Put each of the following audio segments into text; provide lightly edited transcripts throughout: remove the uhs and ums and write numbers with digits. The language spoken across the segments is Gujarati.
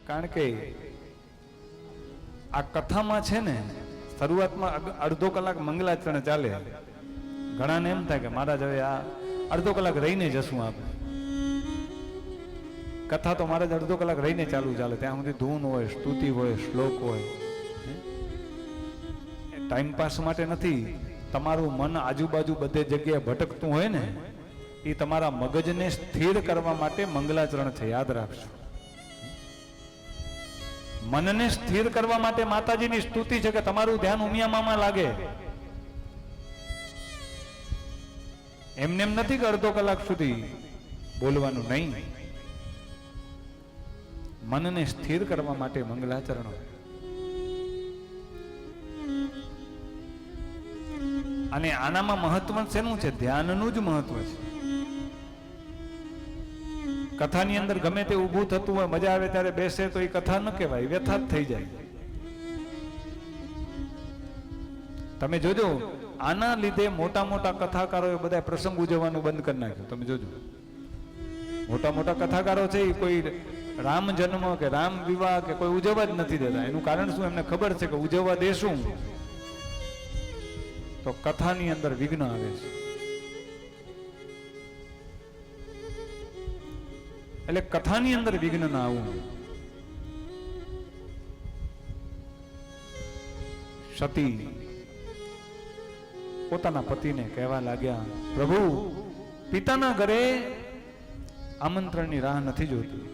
કારણ કે આ કથામાં છે ને શરૂઆતમાં અડધો કલાક મંગલાચરણ ચાલે. ઘણાને એમ થાય કે મહારાજ હવે આ અડધો કલાક રહીને જશું આપણે. કથા તો મહારાજ અડધો કલાક રહીને ચાલે. ત્યાં સુધી ધૂન હોય, સ્તુતિ હોય, શ્લોક હોય. ટાઈમ પાસ માટે નથી. તમારું મન આજુબાજુ બધે જગ્યાએ ભટકતું હોય ને, એ તમારા મગજને સ્થિર કરવા માટે મંગલાચરણ છે, યાદ રાખજો. મનને સ્થિર કરવા માટે માતાજીની સ્તુતિ છે કે તમારું ધ્યાન ઉમિયામાં લાગે. એમને એમ નથી કે અડધો કલાક સુધી બોલવાનું નહીં. મનને સ્થિર કરવા માટે મંગલાચરણ. અને આનામાં મહત્વ શેનું છે? ધ્યાનનું જ મહત્વ છે. કથાની અંદર ગમે તે ઊભું થતું હોય, મજા આવે ત્યારે બેસે તો એ કથા ન કહેવાય, વ્યથા જ થઈ જાય. તમે જોજો, આના લીધે મોટા મોટા કથાકારોએ બધા પ્રસંગ ઉજવવાનું બંધ કરી નાખ્યું. તમે જોજો, મોટા મોટા કથાકારો છે એ કોઈ રામ જન્મ કે રામ વિવાહ કે કોઈ ઉજવવા જ નથી દેતા. એનું કારણ શું? એમને ખબર છે કે ઉજવવા દેશું તો કથાની અંદર વિઘ્ન આવે છે. એટલે કથાની અંદર વિઘ્ન ના આવવું. સતી પોતાના પતિને કહેવા લાગ્યા, પ્રભુ પિતાના ઘરે આમંત્રણની રાહ નથી જોતી.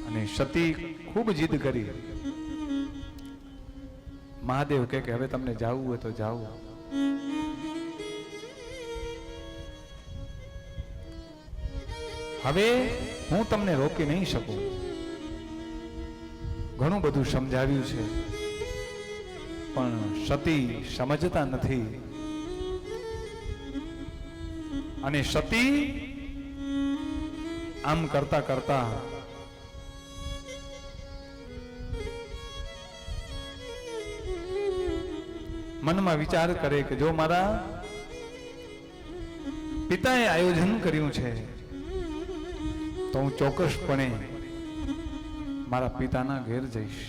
અને સતી ખૂબ જીદ કરી. મહાદેવ કે હવે તમને જાવું હોય તો જાઓ. હવે હું તમને રોકી નહીં શકું. ઘણું બધું સમજાવ્યું છે પણ સતી સમજતા નથી. અને સતી આમ કરતા કરતા મનમાં વિચાર કરે કે જો મારા પિતાએ આયોજન કર્યું છે તો હું ચોક્કસપણે મારા પિતાના ઘેર જઈશ.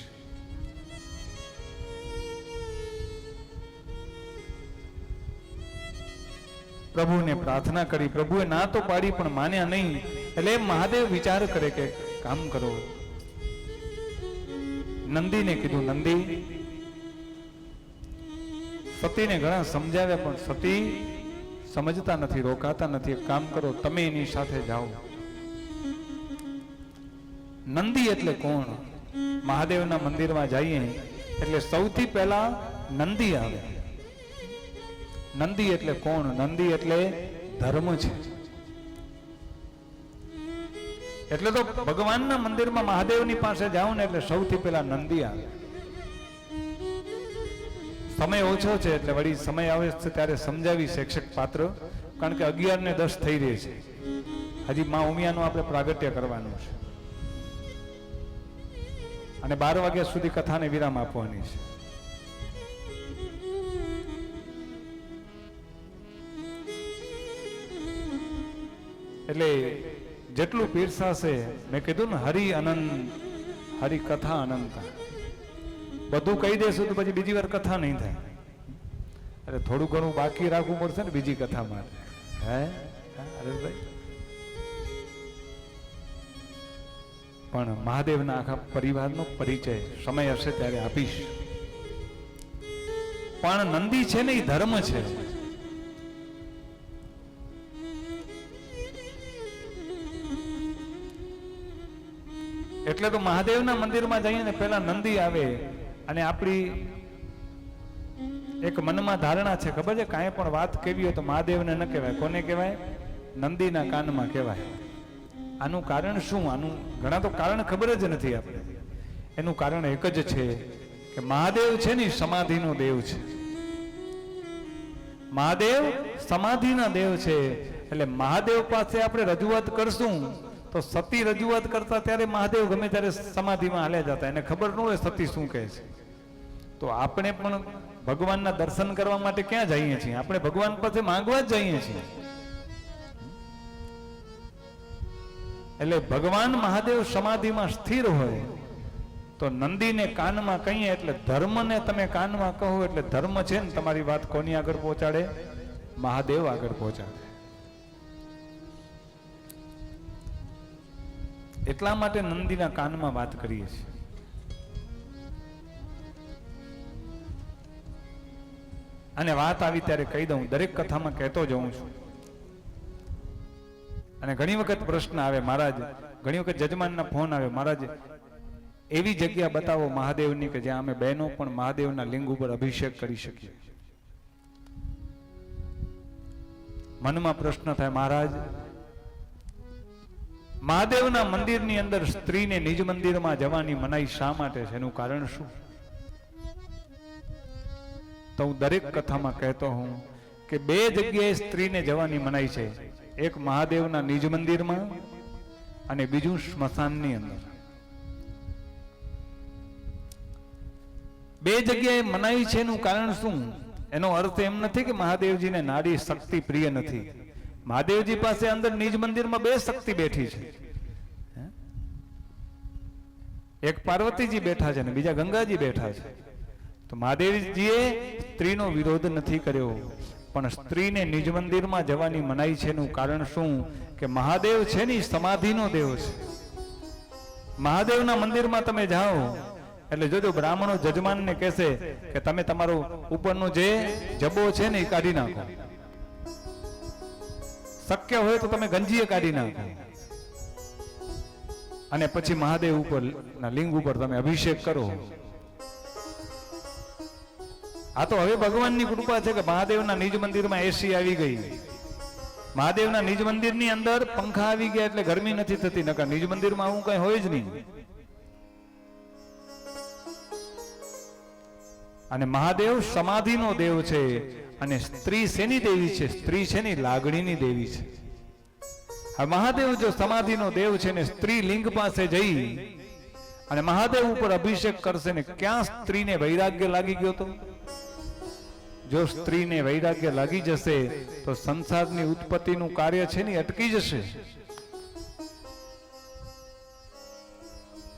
પ્રભુને પ્રાર્થના કરી. પ્રભુએ ના તો પાડી પણ માન્યા નહીં. એટલે મહાદેવ વિચાર કરે કે કામ કરો. નંદીને કીધું, નંદી સતીને ઘણા સમજાવ્યા પણ સતી સમજતા નથી, રોકાતા નથી. એક કામ કરો, તમે એની સાથે જાઓ. નંદી એટલે કોણ? મહાદેવના મંદિરમાં જઈએ એટલે સૌથી પહેલા નંદી આવે. નંદી એટલે કોણ? નંદી એટલે ધર્મ છે. એટલે તો ભગવાનના મંદિરમાં મહાદેવની પાસે જાઓ ને એટલે સૌથી પહેલા નંદી આવે. સમય ઓછો છે એટલે વળી સમય આવે છે ત્યારે સમજાવી શિક્ષક પાત્ર, કારણ કે 11:10 થઈ રહી છે. હજી માં ઉમિયાનું આપણે પ્રાગટ્ય કરવાનું છે અને 12 વાગ્યા સુધી કથાને વિરામ આપવાની છે. એટલે જેટલું પીરસાશે, મેં કીધું ને હરિ અનંત, હરિ કથા અનંત. બધું કહી દેશું તો પછી બીજી વાર કથા નહીં થાય. અરે થોડું ઘણું બાકી રાખવું પડશે ને બીજી કથા માટે. હે હરેશભાઈ? પણ મહાદેવના આખા પરિવારનો પરિચય સમય હશે ત્યારે આપીશ. પણ નંદી છે ને એ ધર્મ છે. એટલે તો મહાદેવના મંદિરમાં જઈએ ને પેલા નંદી આવે. અને આપણી એક મનમાં ધારણા છે, ખબર છે, કાંઈ પણ વાત કેવી હોય તો મહાદેવને ન કહેવાય. કોને કહેવાય? નંદીના કાનમાં કહેવાય. આનું કારણ શું? આનું ઘણા તો કારણ ખબર જ નથી આપણે. એનું કારણ એક જ છે કે મહાદેવ છે ને સમાધિનો દેવ છે. મહાદેવ સમાધિના દેવ છે. એટલે મહાદેવ પાસે આપણે રજૂઆત કરશું તો સતી રજૂઆત કરતા ત્યારે મહાદેવ ગમે ત્યારે સમાધિમાં હાલ્યા જતા. એને ખબર ન હોય સતી શું કહે છે. તો આપણે પણ ભગવાનના દર્શન કરવા માટે ક્યાં જઈએ છીએ? આપણે ભગવાન પાસે માંગવા જ જઈએ છીએ. એટલે ભગવાન મહાદેવ સમાધિમાં સ્થિર હોય તો નંદીને કાનમાં કહીએ એટલે ધર્મને તમે કાનમાં કહો એટલે ધર્મ છે ને તમારી વાત કોની આગળ પહોંચાડે? મહાદેવ આગળ પહોંચાડે. એટલા માટે નંદીના કાનમાં વાત કરીએ છીએ. અને વાત આવી ત્યારે કહી દઉં, દરેક કથામાં કહેતો જઉં છું. અને ઘણી વખત પ્રશ્ન આવે મહારાજ, ઘણી વખત જજમાનના ફોન આવે, મહારાજ એવી જગ્યા બતાવો મહાદેવની કે જ્યાં અમે બહેનો પણ મહાદેવના લિંગ ઉપર અભિષેક કરી શકીએ. મનમાં પ્રશ્ન થાય, મહારાજ મહાદેવના મંદિરની અંદર સ્ત્રીને નિજ મંદિરમાં જવાની મનાઈ શા માટે છે? એનું કારણ શું? તો હું દરેક કથામાં કહેતો હું કે બે જગ્યાએ સ્ત્રીને જવાની મનાઈ છે. એક મહાદેવના નિજ મંદિરમાં અને બીજું સ્મશાનની અંદર. બે જગ્યાએ મનાઈ છે એનું કારણ શું? એનો અર્થ એમ નથી કે મહાદેવજીને નારી શક્તિ પ્રિય નથી. મહાદેવજી પાસે અંદર નિજ મંદિરમાં બે શક્તિ બેઠી છે. એક પાર્વતીજી બેઠા છે ને બીજા ગંગાજી બેઠા છે. તો મહાદેવજીએ સ્ત્રીનો વિરોધ નથી કર્યો, પણ સ્ત્રીને નિજ મંદિરમાં જવાની મનાઈ છે એનું કારણ શું? કે મહાદેવ છે ને સમાધિનો દેવ છે. મહાદેવના મંદિરમાં તમે જાઓ એટલે જોજો બ્રાહ્મણો જજમાનને કહેશે કે તમે તમારો ઉપરનો જે જબો છે ને એ કાઢી નાખો, શક્ય હોય તો તમે ગંજીએ કાઢી નાખો, અને પછી મહાદેવ ઉપર ના લિંગ ઉપર તમે અભિષેક કરો. આ તો હવે ભગવાનની કૃપા છે કે મહાદેવના નિજ મંદિરમાં એસી આવી ગઈ. મહાદેવના નિજ મંદિરની અંદર પંખા આવી ગયા એટલે ગરમી નથી થતી. નકર નિજ મંદિરમાં આવું કઈ હોય જ નહીં. અને મહાદેવ સમાધિનો દેવ છે. અને સ્ત્રી શેની દેવી છે? સ્ત્રી છે ને લાગણીની દેવી છે. આ મહાદેવ જો સમાધિનો દેવ છે ને સ્ત્રી લિંગ પાસે જઈ અને મહાદેવ ઉપર અભિષેક કરશે ને ક્યાં સ્ત્રીને વૈરાગ્ય લાગી ગયો? તો જો સ્ત્રીને વૈરાગ્ય લાગી જશે તો સંસારની ઉત્પત્તિનું કાર્ય છે ને અટકી જશે.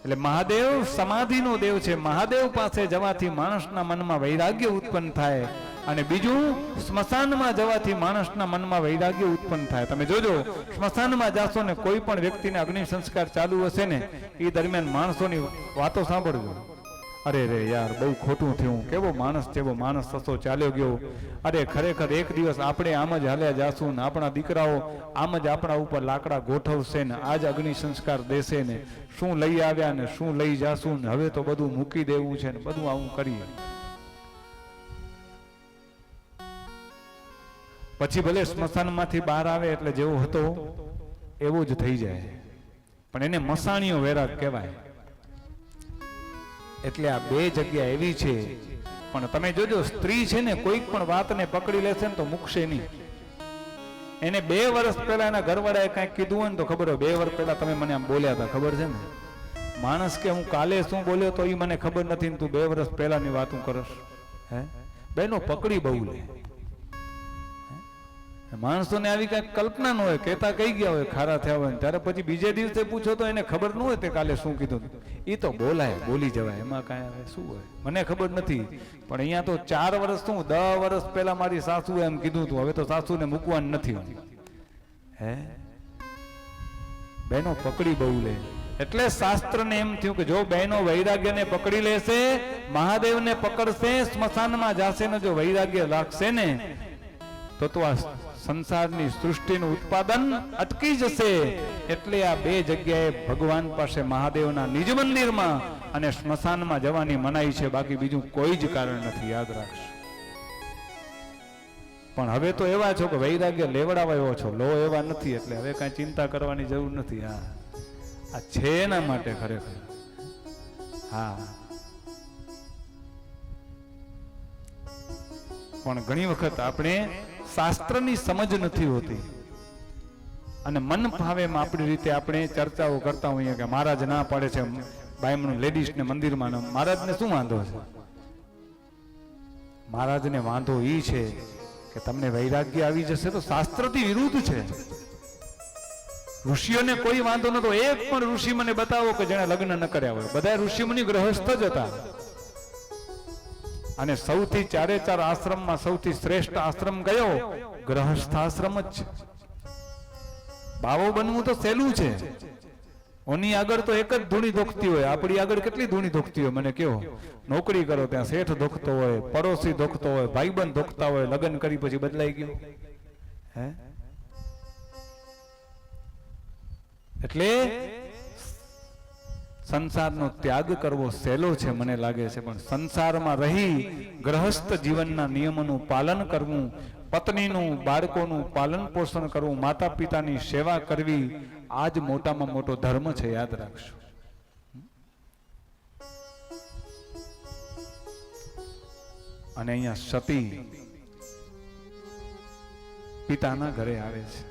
એટલે મહાદેવ સમાધિનો દેવ છે. મહાદેવ પાસે જવાથી માણસના મનમાં વૈરાગ્ય ઉત્પન્ન થાય. અને બીજું, સ્મશાનમાં જવાથી માણસના મનમાં વૈરાગ્ય ઉત્પન્ન થાય. તમે જોજો, સ્મશાનમાં જાશો ને કોઈ પણ વ્યક્તિને અગ્નિ સંસ્કાર ચાલુ હશે ને એ દરમિયાન માણસોની વાતો સાંભળજો. અરે રે યાર, બહુ ખોટું થયું, કેવો માણસ જેવો માણસ સસો ચાલ્યો ગયો. અરે ખરેખર એક દિવસ આપણે આમ જ હાલ્યા જાશું ને આપણા દીકરાઓ આમ જ આપણા ઉપર લાકડા ગોઠવશે ને આજ અગ્નિ સંસ્કાર દેશે ને શું લઈ આવ્યા ને શું લઈ જાશું ને હવે તો બધું મૂકી દેવું છે ને બધું આવું કરીએ. પછી ભલે સ્મશાનમાંથી બહાર આવે એટલે જેવો હતો એવો જ થઈ જાય, પણ એને મસાણીઓ વૈરાગ કહેવાય. એટલે આ બે જગ્યા એવી છે. પણ તમે જોજો, સ્ત્રી છે ને કોઈક પણ વાતને પકડી લેશે ને તો મૂકશે નહીં. એને 2 વર્ષ પહેલા એના ઘરવાળાએ કઈક કીધું હોય ને તો ખબર હોય 2 વર્ષ પહેલા તમે મને આમ બોલ્યા હતા, ખબર છે ને? માણસ કે હું કાલે શું બોલ્યો તો એ મને ખબર નથી ને તું 2 વર્ષ પહેલાની વાત હું કરસ. હે બેનો પકડી બહુ લે. માણસોને આવી કઈ કલ્પના ન હોય, કહેતા કહી ગયા હોય ખારા થયા હોય, ત્યારે પછી બીજે દિવસે પૂછો તો એને ખબર ન હોય તે કાલે શું કીધું. એ તો બોલાય, બોલી જવાય, એમાં કાંઈ શું હોય મને ખબર નથી. પણ અહીંયા તો 4 વર્ષ શું 10 વર્ષ પહેલા મારી સાસુએ એમ કીધું હતું, હવે તો સાસુને મૂકવાનું નથી. હે બહેનો પકડી બહુ લે. એટલે શાસ્ત્રને એમ થયું કે જો બહેનો વૈરાગ્યને પકડી લેશે, મહાદેવને પકડશે, સ્મશાનમાં જાશે ને જો વૈરાગ્ય લાગશે ને તો આ સંસારની સૃષ્ટિનું ઉત્પાદન અટકી જશે. એટલે આ બે જગ્યાએ ભગવાન પાસે મહાદેવના નિજ મંદિરમાં અને સ્મશાનમાં જવાની મનાઈ છે, બાકી બીજું કોઈ જ કારણ નથી, યાદ રાખશો. પણ હવે તો એવા છો કે વૈરાગ્ય લેવડાવ્યો છો, લો એવા નથી, એટલે હવે કઈ ચિંતા કરવાની જરૂર નથી. હા, આ છે એના માટે ખરેખર. હા, પણ ઘણી વખત આપણે શાસ્ત્રની સમજ નથી હોતી અને મન ભાવે આપણી રીતે આપણે ચર્ચાઓ કરતા હોઈએ કે મહારાજ ના પાડે છે બાયમણું લેડીઝને મંદિરમાં. મહારાજને શું વાંધો છે? મહારાજને વાંધો ઈ છે કે તમને વૈરાગ્ય આવી જશે તો શાસ્ત્રથી વિરુદ્ધ છે. ઋષિઓને કોઈ વાંધો નતો. એક પણ ઋષિ મને બતાવો કે જેણે લગ્ન ન કર્યા હોય. બધા ઋષિ મુનિ ગ્રહસ્થ જ હતા. અને સૌથી ચારે ચાર આશ્રમમાં સૌથી શ્રેષ્ઠ આશ્રમ કયો? ગ્રહસ્થ આશ્રમ જ છે. બાવો બનવું તો સહેલું છે. ઓની આગળ તો એક જ ધૂણી ધોખતી હોય. આપણી આગળ કેટલી ધૂણી ધોખતી હોય મને કહો. નોકરી કરો ત્યાં શેઠ ધોખતો હોય, પડોશી ધોખતો હોય, ભાઈબંધ ધોખતા હોય. લગ્ન કરી પછી બદલાઈ ગયો હે? એટલે સંસારનો ત્યાગ કરવો સહેલો છે મને લાગે છે, પણ સંસારમાં રહી ગ્રહસ્થ જીવનના નિયમોનું પાલન કરવું, પત્નીનું બાળકોનું પાલન પોષણ કરવું, માતા પિતાની સેવા કરવી, આ જ મોટામાં મોટો ધર્મ છે. યાદ રાખજો. અને અહીંયા સતી પિતાના ઘરે આવે છે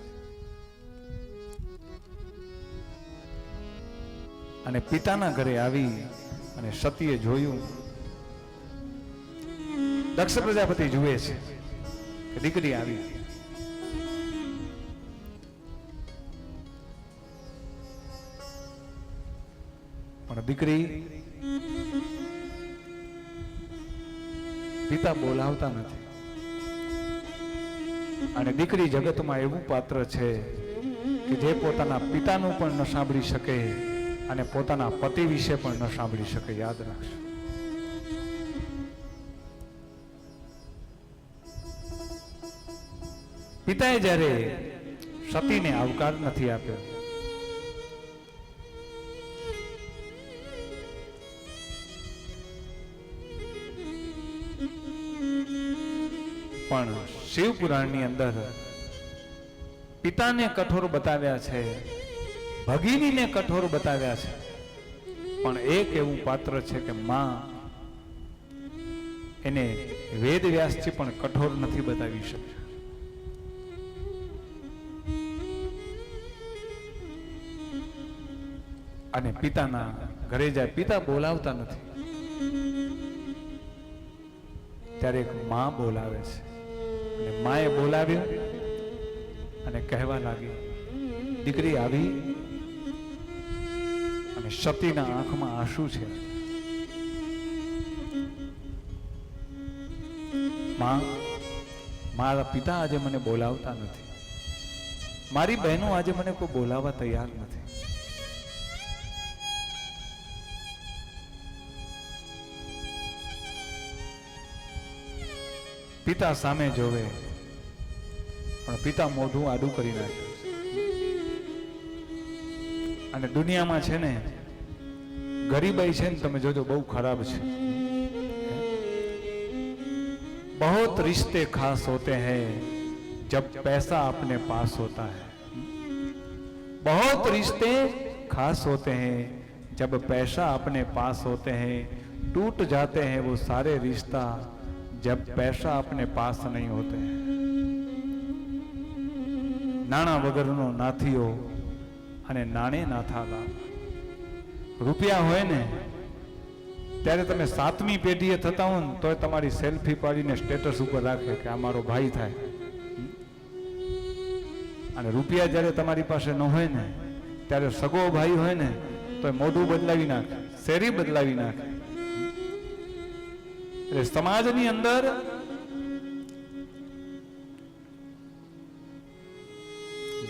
અને પિતાના ઘરે આવી અને સતીએ જોયું, દક્ષ પ્રજાપતિ જુએ છે કે દીકરી આવી. પણ દીકરી પિતા બોલાવતા નથી. અને દીકરી જગતમાં એવું પાત્ર છે કે જે પોતાના પિતાનું પણ ન સાંભળી શકે અને પોતાના પતિ વિશે પણ ન સાંભળી શકે. યાદ રાખજો. પિતાએ જ્યારે સતીને આવકાર નથી આપ્યો, પણ શિવ પુરાણની અંદર પિતાને કઠોર બતાવ્યા છે, ભગિનીને કઠોર બતાવ્યા છે, પણ એક એવું પાત્ર છે કે માં એને વેદ વ્યાસજી પણ કઠોર નથી બતાવી શકે. અને પિતાના ઘરે જાય, પિતા બોલાવતા નથી, ત્યારે એક માં બોલાવે છે. અને માએ બોલાવ્યું અને કહેવા લાગી, દીકરી આવી. અને સતીના આંખમાં આંસુ છે. માં, મારા પિતા આજે મને બોલાવતા નથી, મારી બહેનો આજે મને કોઈ બોલાવવા તૈયાર નથી. પિતા સામે જોવે પણ પિતા મોઢું આડું કરી નાખે. અને દુનિયામાં છે ને ગરીબાઈ છે ને, તમે જોજો બહુ ખરાબ છે. बहुत रिश्ते खास होते हैं जब पैसा अपने पास होता है. बहुत रिश्ते खास होते हैं जब पैसा अपने पास होते हैं. टूट जाते हैं वो सारे रिश्ता जब पैसा अपने पास नहीं होते हैं. નાણા વગરનો નાથીઓ અને નાણે નાથા. રૂપિયા હોય ને ત્યારે તમે 7મી પેઢીએ થતા હો ને તોય તમારી સેલ્ફી પાડીને સ્ટેટસ ઉપર રાખે કે આ મારો ભાઈ થાય. અને રૂપિયા જ્યારે તમારી પાસે ન હોય ને ત્યારે સગો ભાઈ હોય ને તો મોઢું બદલાવી નાખે, શેરી બદલાવી નાખે. એટલે સમાજની અંદર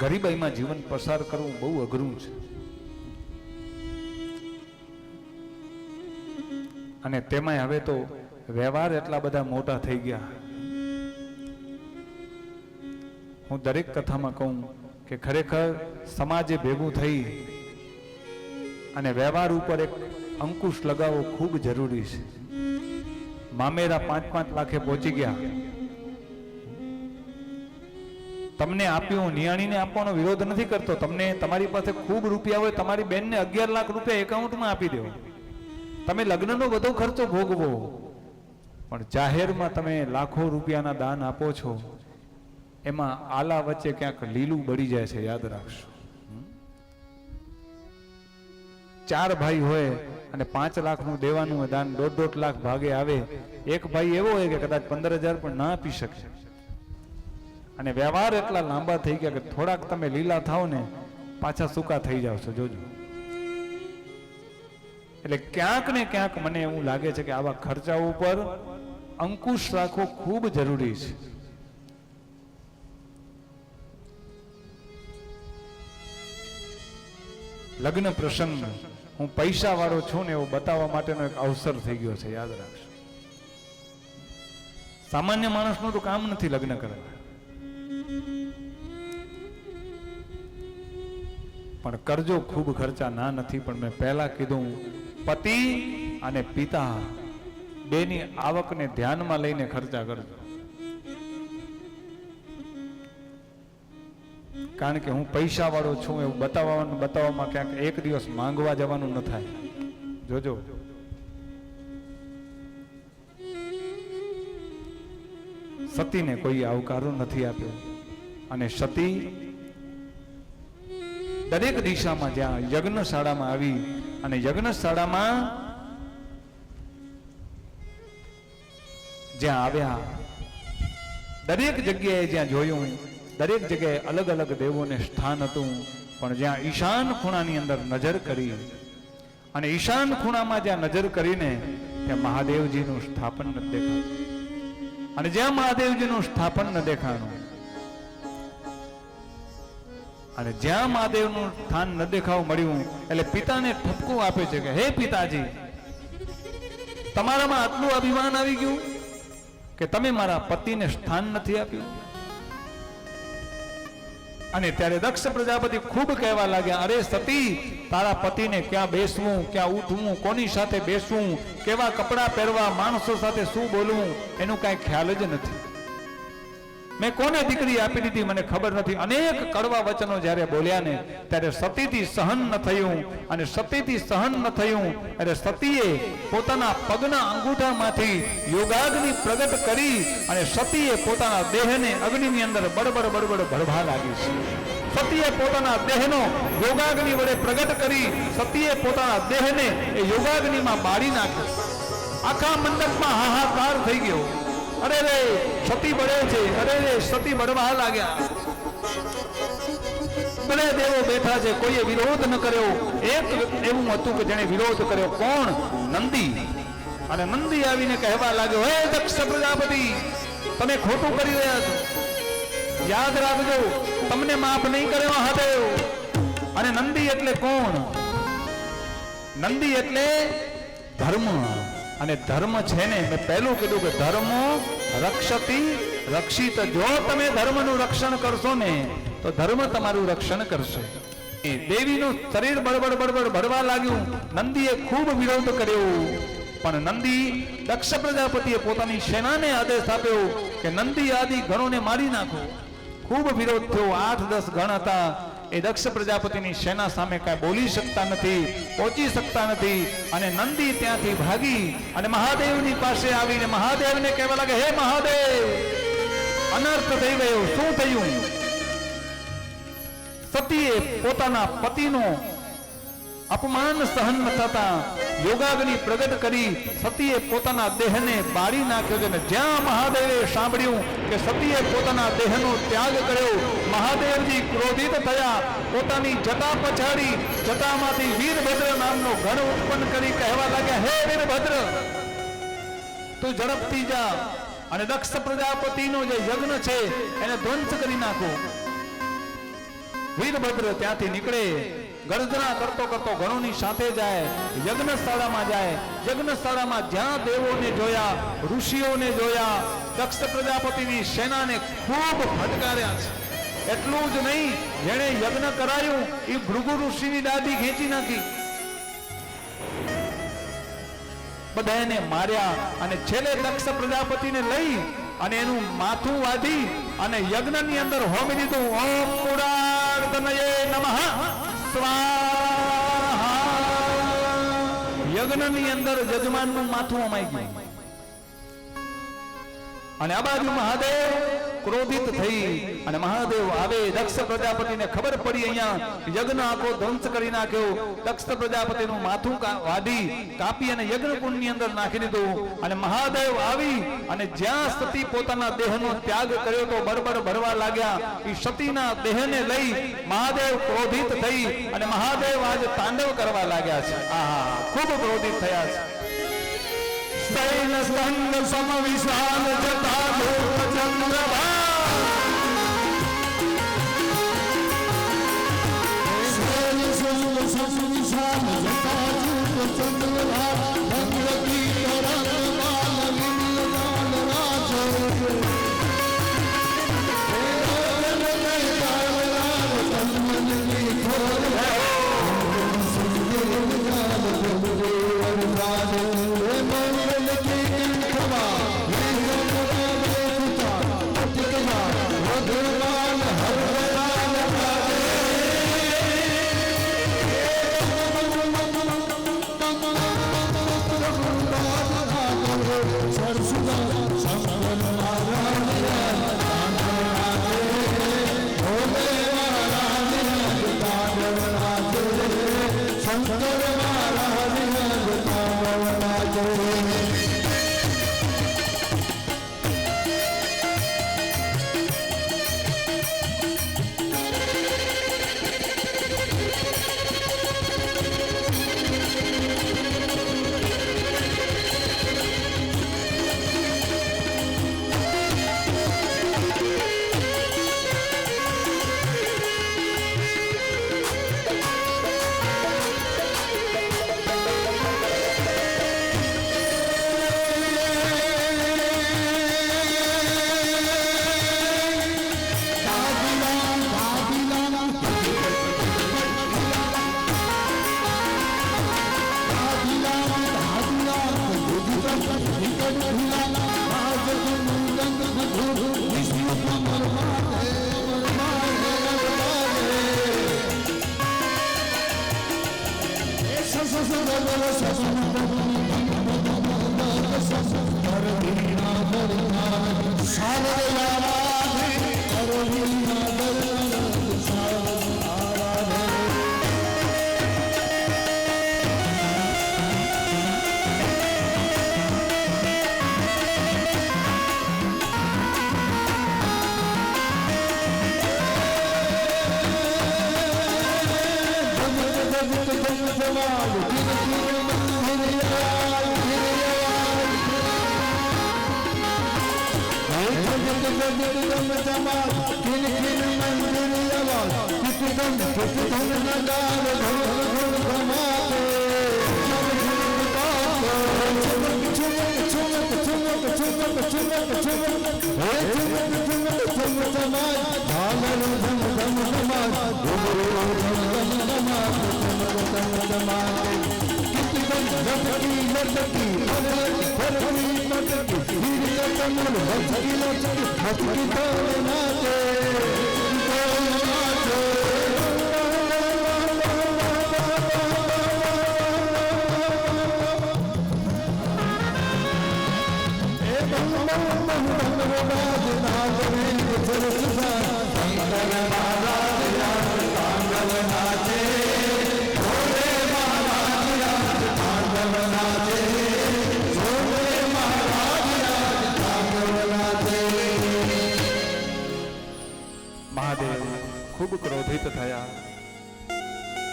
ગરીબાઈમાં જીવન પસાર કરવું બહુ અઘરું છે. અને તેમાં હવે તો વ્યવહાર એટલા બધા મોટા થઈ ગયા. હું દરેક કથામાં કહું કે ખરેખર સમાજે ભેગું થઈ અને વ્યવહાર ઉપર એક અંકુશ લગાવવો ખૂબ જરૂરી છે. મામેરા 5-5 લાખે પહોંચી ગયા. તમને આપ્યું, નિયાણીને આપવાનો વિરોધ નથી કરતો. તમને તમારી પાસે ખૂબ રૂપિયા હોય, તમારી બેનને 11 લાખ રૂપિયા એકાઉન્ટમાં આપી દેવો. તમે લગ્નનો બધો ખર્ચો ભોગવો, પણ જાહેરમાં તમે લાખો રૂપિયાના દાન આપો છો, એમાં આલા વચ્ચે ક્યાંક લીલું બળી જાય છે. યાદ રાખશો. 4 ભાઈ હોય અને 5 લાખનું દેવાનું દાન 1.5 લાખ ભાગે આવે. એક ભાઈ એવો હોય કે કદાચ 15,000 પણ ના આપી શકે. અને વ્યવહાર એટલા લાંબા થઈ ગયા કે થોડાક તમે લીલા થાવ ને પાછા સૂકા થઈ જાવ છો, જોજો. એટલે ક્યાંક ને ક્યાંક મને એવું લાગે છે કે આવા ખર્ચા ઉપર અંકુશ રાખવો ખૂબ જરૂરી છે. લગ્ન પ્રસંગ હું પૈસા વાળો છું ને એવું બતાવવા માટેનો એક અવસર થઈ ગયો છે, યાદ રાખજો. સામાન્ય માણસનું તો કામ નથી લગ્ન કરવા, પણ કરજો ખૂબ ખર્ચા ના નથી. પણ મેં પહેલા કીધું, પતિ અને પિતા બેની આવકને ધ્યાનમાં લઈને ખર્ચા કરજો. કારણ કે હું પૈસા વાળો છું એવું બતાવવામાં ક્યાંક એક દિવસ માંગવા જવાનું ન થાય, જોજો. સતીને કોઈ આવકારો નથી આપ્યો, અને સતી દરેક દિશામાં જ્યાં યજ્ઞશાળામાં આવી અને યજ્ઞશાળામાં જ્યાં આવ્યા, દરેક જગ્યાએ જ્યાં જોયું, દરેક જગ્યાએ અલગ અલગ દેવોને સ્થાન હતું. પણ જ્યાં ઈશાન ખૂણાની અંદર નજર કરી, અને ઈશાન ખૂણામાં જ્યાં નજર કરીને ત્યાં મહાદેવજીનું સ્થાપન ન દેખાયું. અને જ્યાં મહાદેવજીનું સ્થાપન ન દેખાણું, અને જ્યાં મહાદેવનું સ્થાન ન દેખાવું મળ્યું, એટલે પિતાને ઠપકો આપે છે કે હે પિતાજી, તમારામાં આટલું અભિમાન આવી ગયું કે તમે મારા પતિને સ્થાન નથી આપ્યું. અને ત્યારે દક્ષ પ્રજાપતિ ખૂબ કહેવા લાગ્યા, અરે સતી, તારા પતિને ક્યાં બેસવું, ક્યાં ઉઠવું, કોની સાથે બેસવું, કેવા કપડા પહેરવા, માણસો સાથે શું બોલવું, એનું કાંઈ ખ્યાલ જ નથી. મેં કોને દીકરી આપી દીધી મને ખબર નથી. અનેક કડવા વચનો જ્યારે બોલ્યા ને ત્યારે સતીથી સહન ન થયું. અને સતીથી સહન ન થયું એટલે સતીએ પોતાના પગના અંગૂઠામાંથી યોગાગ્નિ પ્રગટ કરી અને સતીએ પોતાના દેહને અગ્નિની અંદર બડબડ બડબડ ભરવા લાગી છે. સતીએ પોતાના દેહનો યોગાગ્નિ વડે પ્રગટ કરી સતીએ પોતાના દેહને એ યોગાગ્નિમાં બાળી નાખ્યો. આખા મંડપમાં હાહાકાર થઈ ગયો. અરે રે સતી બળે છે, અરે રે સતી બળવા લાગ્યા. બધા દેવો બેઠા છે, કોઈએ વિરોધ ન કર્યો. એક એવું હતું કે જેને વિરોધ કર્યો, કોણ? નંદી. અને નંદી આવીને કહેવા લાગ્યો, હે દક્ષ પ્રજાપતિ, તમે ખોટું કરી રહ્યા છો, યાદ રાખજો તમને માફ નહીં કરે મહાદેવ. અને નંદી એટલે કોણ? નંદી એટલે ધર્મ. અને ધર્મ છે ને, મેં પહેલું કીધું કે ધર્મ રક્ષતી રક્ષિત. જો તમે ધર્મનું રક્ષણ કરશો ને તો ધર્મ તમારું રક્ષણ કરશે. દેવીનું શરીર બળબડ બળબડ ભરવા લાગ્યું. નંદીએ ખૂબ વિરોધ કર્યો, પણ નંદી દક્ષ પ્રજાપતિએ પોતાની સેનાને આદેશ આપ્યો કે નંદી આદિ ગણોને મારી નાખો. ખૂબ વિરોધ થયો. 8-10 ગણ હતા. એ દક્ષ પ્રજાપતિની સેના સામે કાંઈ બોલી શકતા નથી, પહોંચી શકતા નથી. અને નંદી ત્યાંથી ભાગી અને મહાદેવની પાસે આવીને મહાદેવને કહેવા લાગે, હે મહાદેવ, અનર્થ થઈ ગયો. શું થયું? સતીએ પોતાના પતિનો અપમાન સહન ન થતા યોગાગ્નિ પ્રગટ કરી સતીએ પોતાના દેહને બાળી નાખ્યો છે. જ્યાં મહાદેવે સાંભળ્યું કે સતીએ પોતાના દેહનો ત્યાગ કર્યો, મહાદેવજી ક્રોધિત થયા. પોતાની જટા પછાડી જટામાંથી વીરભદ્ર નામનો ગણ ઉત્પન્ન કરી કહેવા લાગ્યા, હે વીરભદ્ર, તું ઝડપથી જા અને દક્ષ પ્રજાપતિનો જે યજ્ઞ છે એને ધ્વંસ કરી નાખો. વીરભદ્ર ત્યાંથી નીકળે, ગર્જના કરતો કરતો ગણોની સાથે જાય, યજ્ઞશાળામાં જાય. યજ્ઞશાળામાં જ્યાં દેવોને જોયા, ઋષિઓને જોયા, દક્ષ પ્રજાપતિની સેનાને ખૂબ ફટકાર્યા છે. એટલું જ નહીં, જેણે યજ્ઞ કરાયું એ ભૃગુ ઋષિની દાઢી ખેંચી નાખી, બધાને માર્યા. અને છેલ્લે દક્ષ પ્રજાપતિને લઈ અને એનું માથું વાધી અને યજ્ઞની અંદર હોમી દીધું. ઓમ પુરાર્તનયે નમઃ સ્વાહા. યજ્ઞની અંદર યજમાનનું માથું અમાઈ ગયું. અને આ બાજુ મહાદેવ ક્રોધિત થઈ અને મહાદેવ આવે. દક્ષ પ્રજાપતિને ખબર પડી અહીંયા યજ્ઞ આખો ધ્વંસ કરી નાખ્યો. દક્ષ પ્રજાપતિનું માથું વાઢી કાપી અને યજ્ઞ કુંડની અંદર નાખી દીધું. અને મહાદેવ આવી અને જ્યાં સતી પોતાના દેહનો ત્યાગ કર્યો તો બરબર ભરવા લાગ્યા. એ સતીના દેહને લઈ મહાદેવ ક્રોધિત થઈ અને મહાદેવ આજે તાંડવ કરવા લાગ્યા છે. આહા, ખૂબ ક્રોધિત થયા છે. સૈન સ્કંદ સમ વિશાલ જટા લોક ચંદ્રભા સૈન સ્કંદ સમ વિશાલ જટા લોક ચંદ્રભા ભગવતી તરંગ બાલ વિમલ ગાલ રાજ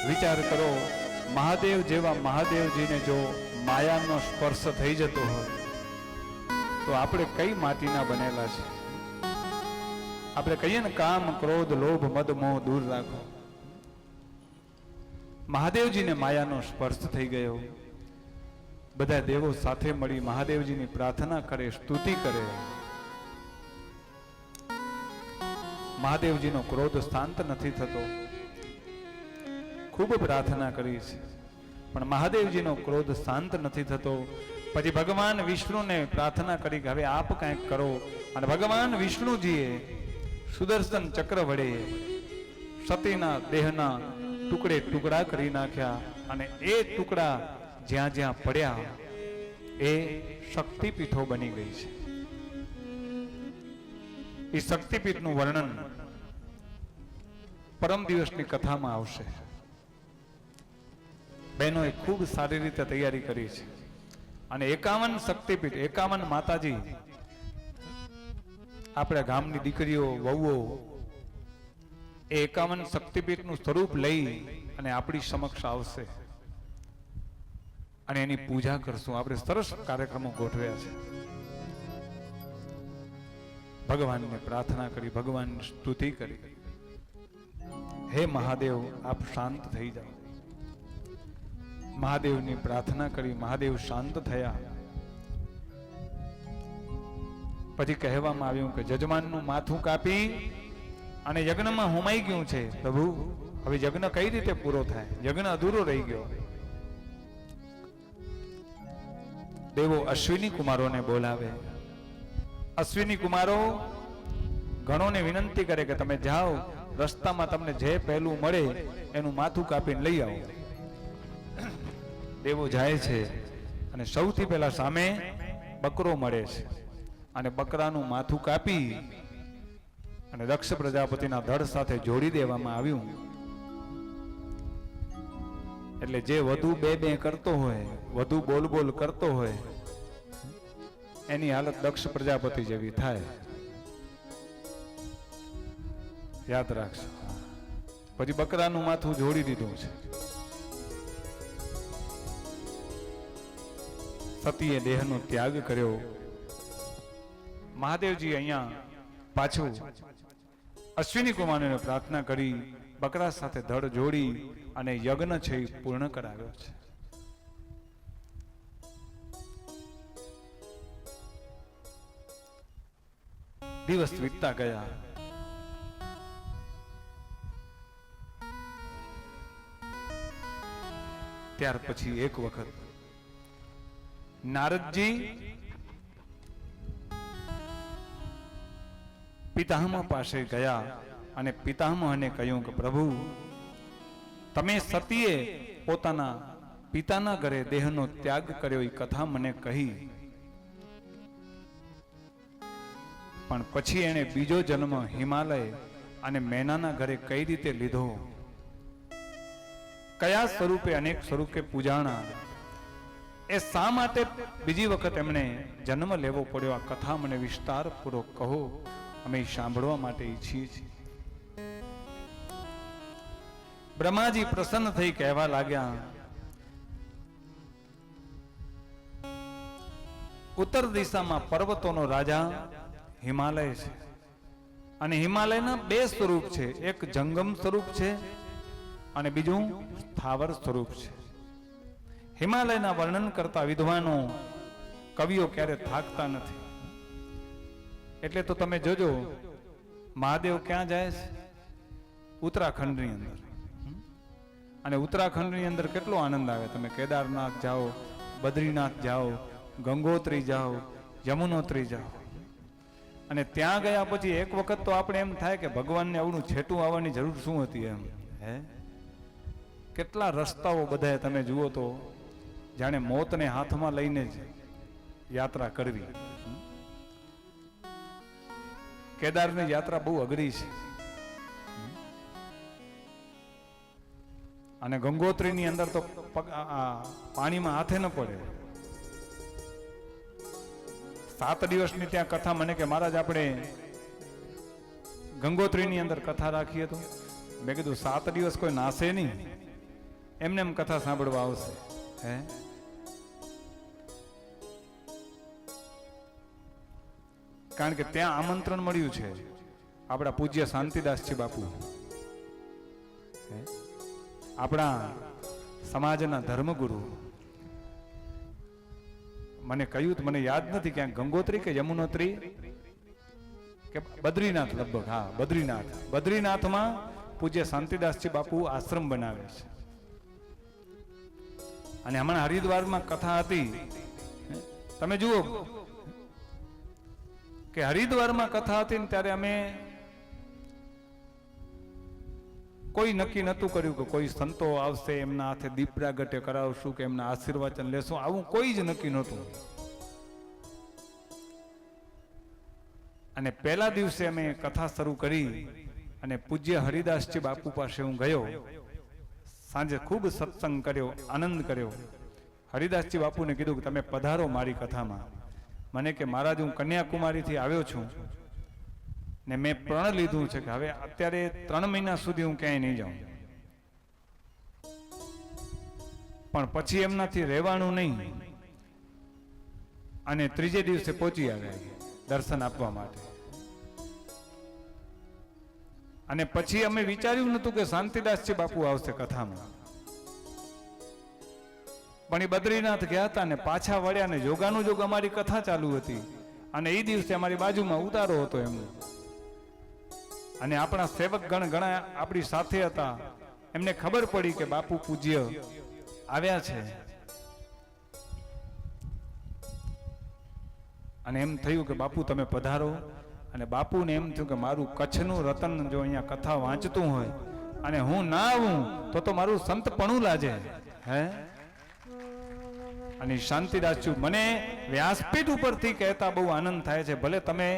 વિચાર કરો, મહાદેવ જેવા મહાદેવજીને જો માયાનો સ્પર્શ થઈ જતો હોય તો આપણે કઈ માટીના બનેલા છે? આપણે કહીએ ને કામ ક્રોધ લોભ મદ મોહ દૂર રાખો. મહાદેવજીને માયાનો સ્પર્શ થઈ ગયો. બધા દેવો સાથે મળી મહાદેવજીની પ્રાર્થના કરે, સ્તુતિ કરે. મહાદેવજીનો ક્રોધ શાંત નથી થતો. ખૂબ પ્રાર્થના કરી છે પણ મહાદેવજીનો ક્રોધ શાંત નથી થતો. પછી ભગવાન વિષ્ણુને પ્રાર્થના કરી કે હવે આપ કંઈક કરો. અને ભગવાન વિષ્ણુજીએ સુદર્શન ચક્ર વડે સતીના દેહના ટુકડે ટુકડા કરી નાખ્યા અને એ ટુકડા જ્યાં જ્યાં પડ્યા એ શક્તિપીઠો બની ગઈ છે. એ શક્તિપીઠનું વર્ણન પરમ દિવસની કથામાં આવશે. બહેનોએ ખૂબ સારી રીતે તૈયારી કરી છે અને 51 શક્તિપીઠ, 51 માતાજી આપણા ગામની દીકરીઓ વહુઓ એ 51 શક્તિપીઠનું સ્વરૂપ લઈ અને આપણી સમક્ષ આવશે અને એની પૂજા કરશું. આપણે સરસ કાર્યક્રમો ગોઠવ્યા છે. ભગવાનને પ્રાર્થના કરી, ભગવાનની સ્તુતિ કરી, હે મહાદેવ આપ શાંત થઈ જાઓ. મહાદેવની પ્રાર્થના કરી, મહાદેવ શાંત થયા. પછી કહેવામાં આવ્યું કે જજમાનનું માથું કાપી અને યજ્ઞમાં હોમાઈ ગયું છે. પ્રભુ હવે યજ્ઞ કઈ રીતે પૂરો થાય? યજ્ઞ અધૂરો રહી ગયો. દેવો અશ્વિની કુમારોને બોલાવે. અશ્વિની કુમારો ગણોને વિનંતી કરે કે તમે જાઓ, રસ્તામાં તમને જે પહેલું મળે એનું માથું કાપીને લઈ આવો. દેવો જાય છે અને સૌથી પહેલા સામે બકરો મળે છે અને બકરાનું માથું કાપી અને દક્ષ પ્રજાપતિના ધડ સાથે જોડી દેવામાં આવ્યું. એટલે જે વધુ બે કરતો હોય, વધુ બોલ કરતો હોય, એની હાલત દક્ષ પ્રજાપતિ જેવી થાય. યાદ રાખજો. પછી બકરાનું માથું જોડી દીધું છે. સતીએ દેહનો ત્યાગ કર્યો. મહાદેવજી અહીંયા પાછું અશ્વિની કુમારને પ્રાર્થના કરી, બકરા સાથે ધડ જોડી અને યજ્ઞ છે એ પૂર્ણ કરાવ્યો છે. દિવસ વીતતા ગયા. ત્યાર પછી એક વખત નારદજી પિતામહ પાસે ગયા અને પિતામહને કહ્યું કે પ્રભુ, તમે સતીએ પોતાના પિતાના ઘરે દેહનો ત્યાગ કર્યો એ કથા મને કહી, પણ પછી એને બીજો જન્મ હિમાલય અને મેનાના ઘરે કઈ રીતે લીધો, કયા સ્વરૂપે અનેક સ્વરૂપે પૂજાણા, એ શા માટે બીજી વખત એમને જન્મ લેવો પડ્યો, આ કથા મને વિસ્તારપૂર્વક કહો, અમે સાંભળવા માટે ઈચ્છીએ છીએ. બ્રહ્માજી પ્રસન્ન થઈ કહેવા લાગ્યા, ઉત્તર દિશામાં પર્વતોનો રાજા હિમાલય છે અને હિમાલયના બે સ્વરૂપ છે. એક જંગમ સ્વરૂપ છે અને બીજું સ્થાવર સ્વરૂપ છે. હિમાલયના વર્ણન કરતા વિદ્વાનો કવિઓ ક્યારે થાકતા નથી. એટલે તો તમે જોજો મહાદેવ ક્યાં જાય છે? ઉત્તરાખંડની અંદર. અને ઉત્તરાખંડની અંદર કેટલો આનંદ આવે. તમે કેદારનાથ જાઓ, બદ્રીનાથ જાઓ, ગંગોત્રી જાઓ, યમુનોત્રી જાઓ, અને ત્યાં ગયા પછી એક વખત તો આપણે એમ થાય કે ભગવાનને આવડું છેટું આવવાની જરૂર શું હતી એમ. હે, કેટલા રસ્તાઓ બધા તમે જુઓ તો જાણે મોતને હાથમાં લઈને જ યાત્રા કરવી. કેદારની યાત્રા બહુ અઘરી છે અને ગંગોત્રીની અંદર તો પાણીમાં હાથે ન પડે. 7 દિવસની ત્યાં કથા. મને કે મહારાજ આપણે ગંગોત્રીની અંદર કથા રાખીએ તો મેં કીધું 7 દિવસ કોઈ નાશે નહીં, એમને એમ કથા સાંભળવા આવશે. હે, કારણ કે ત્યાં આમંત્રણ મળ્યું છે આપણા પૂજ્ય શાંતિદાસજી બાપુ, આપણા સમાજના ધર્મગુરુ. મને કહ્યું, મને યાદ નથી ક્યાંક ગંગોત્રી કે યમુનોત્રી કે બદ્રીનાથ, લગભગ હા બદ્રીનાથ. બદ્રીનાથમાં પૂજ્ય શાંતિદાસજી બાપુ આશ્રમ બનાવે છે. અને હમણાં હરિદ્વારમાં કથા હતી. તમે જુઓ કે હરિદ્વારમાં કથા હતી ને ત્યારે અમે કોઈ નક્કી નતું કર્યું કે કોઈ સંતો આવશે, એમના હાથે દીપ પ્રાગટ્ય કરાવશું કે એમના આશીર્વાચન લેશું, આવું કોઈ જ નક્કી નહોતું. અને અને પહેલા દિવસે અમે કથા શરૂ કરી અને પૂજ્ય હરિદાસજી બાપુ પાસે હું ગયો. સાંજે ખૂબ સત્સંગ કર્યો, આનંદ કર્યો. હરિદાસજી બાપુને કીધું કે તમે પધારો મારી કથામાં. મને કે મહારાજ હું કન્યાકુમારીથી આવ્યો છું ને મેં પ્રણ લીધું છે કે હવે અત્યારે 3 મહિના સુધી હું ક્યાંય નહીં જાઉં, પણ પછી એમનાથી રહેવાનું નહીં. અને ત્રીજે દિવસે પહોંચી આવ્યા દર્શન આપવા માટે. અને પછી અમે વિચાર્યું નતું કે શાંતિદાસજી બાપુ આવશે કથામાં, પણ એ બદ્રીનાથ ગયા હતા ને પાછા વળ્યા ને જોગાનું જોગ અમારી કથા ચાલુ હતી. અને એ દિવસે અમારી બાજુમાં ઉતારો હતો એમનો. અને આપણા સેવક ગણ ઘણા આપણી સાથે હતા. એમને ખબર પડી કે બાપુ પૂજ્ય આવ્યા છે. અને એમ થયું કે બાપુ તમે પધારો. અને બાપુને એમ થયું કે મારું કચ્છનું રતન જો અહીંયા કથા વાંચતું હોય અને હું ના આવું તો મારું સંતપણું લાજે. હે અને શાંતિદાસજી મને વ્યાસપીઠ ઉપરથી કહેતા બહુ આનંદ થાય છે. ભલે તમે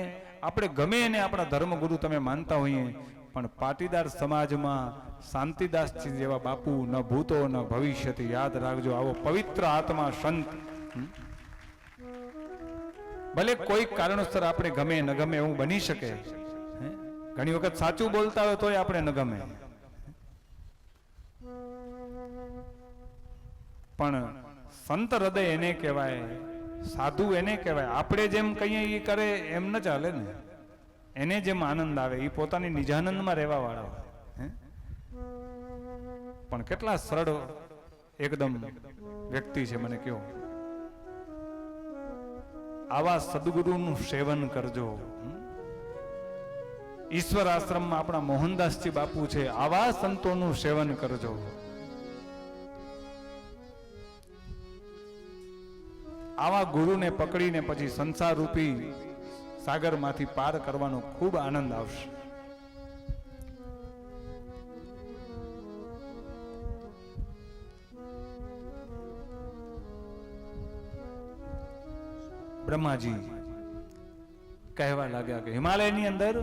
આપણે ગમે એને આપણા ધર્મગુરુ તમે માનતા હોઈએ, પણ પાટીદાર સમાજમાં શાંતિદાસજી જેવા બાપુ ન ભૂતો ન ભવિષ્યથી. યાદ રાખજો, આવો પવિત્ર આત્મા સંત. ભલે કોઈ કારણોસર આપણે ગમે ન ગમે એવું બની શકે. ઘણી વખત સાચું બોલતા હોય તોય આપણે ન ગમે, પણ સંત હૃદય એને કહેવાય, સાધુ એને કહેવાય. આપણે જેમ કહીએ એ કરે એમ ન ચાલે ને. એને જેમ આનંદ આવે એ પોતાની નિજાનંદમાં રહેવા વાળા હોય. પણ કેટલા સરળ એકદમ વ્યક્તિ છે. મને કયો, આવા સદગુરુનું સેવન કરજો. ઈશ્વર આશ્રમમાં આપણા મોહનદાસજી બાપુ છે, આવા સંતોનું સેવન કરજો. આવા ગુરુને પકડીને પછી સંસાર રૂપી સાગરમાંથી પાર કરવાનો ખૂબ આનંદ આવશે. બ્રહ્માજી કહેવા લાગ્યા કે હિમાલયની અંદર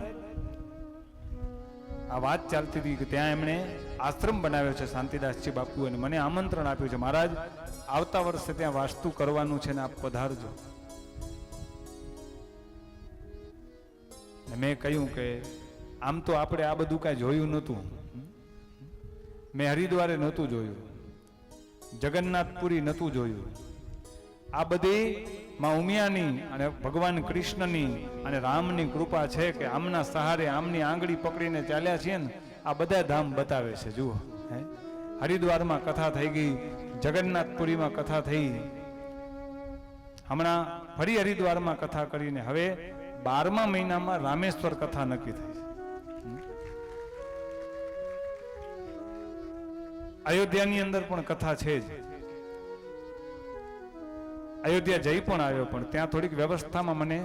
આ વાત ચાલતી હતી કે ત્યાં એમણે આશ્રમ બનાવ્યો છે શાંતિદાસજી બાપુ, અને મને આમંત્રણ આપ્યું છે મહારાજ આવતા વર્ષે ત્યાં વાસ્તુ કરવાનું છે ને આપ પધારજો. મેં કહ્યું કે આમ તો આપણે આ બધું કાંઈ જોયું નહોતું. મેં હરિદ્વારે નહોતું જોયું, જગન્નાથપુરી નહોતું જોયું. આ બધી માં ઉમિયાની અને ભગવાન કૃષ્ણની અને રામની કૃપા છે કે આમના સહારે આમની આંગળી પકડીને ચાલ્યા છીએ ને આ બધા ધામ બતાવે છે. જુઓ, હરિદ્વારમાં કથા થઈ ગઈ, જગન્નાથપુરીમાં કથા થઈ, હમણાં ફરી હરિદ્વારમાં કથા કરીને હવે 12મા મહિનામાં રામેશ્વર કથા નક્કી થઈ. અયોધ્યાની અંદર પણ કથા છે જ. અયોધ્યા જઈ પણ આવ્યો, પણ ત્યાં થોડીક વ્યવસ્થામાં મને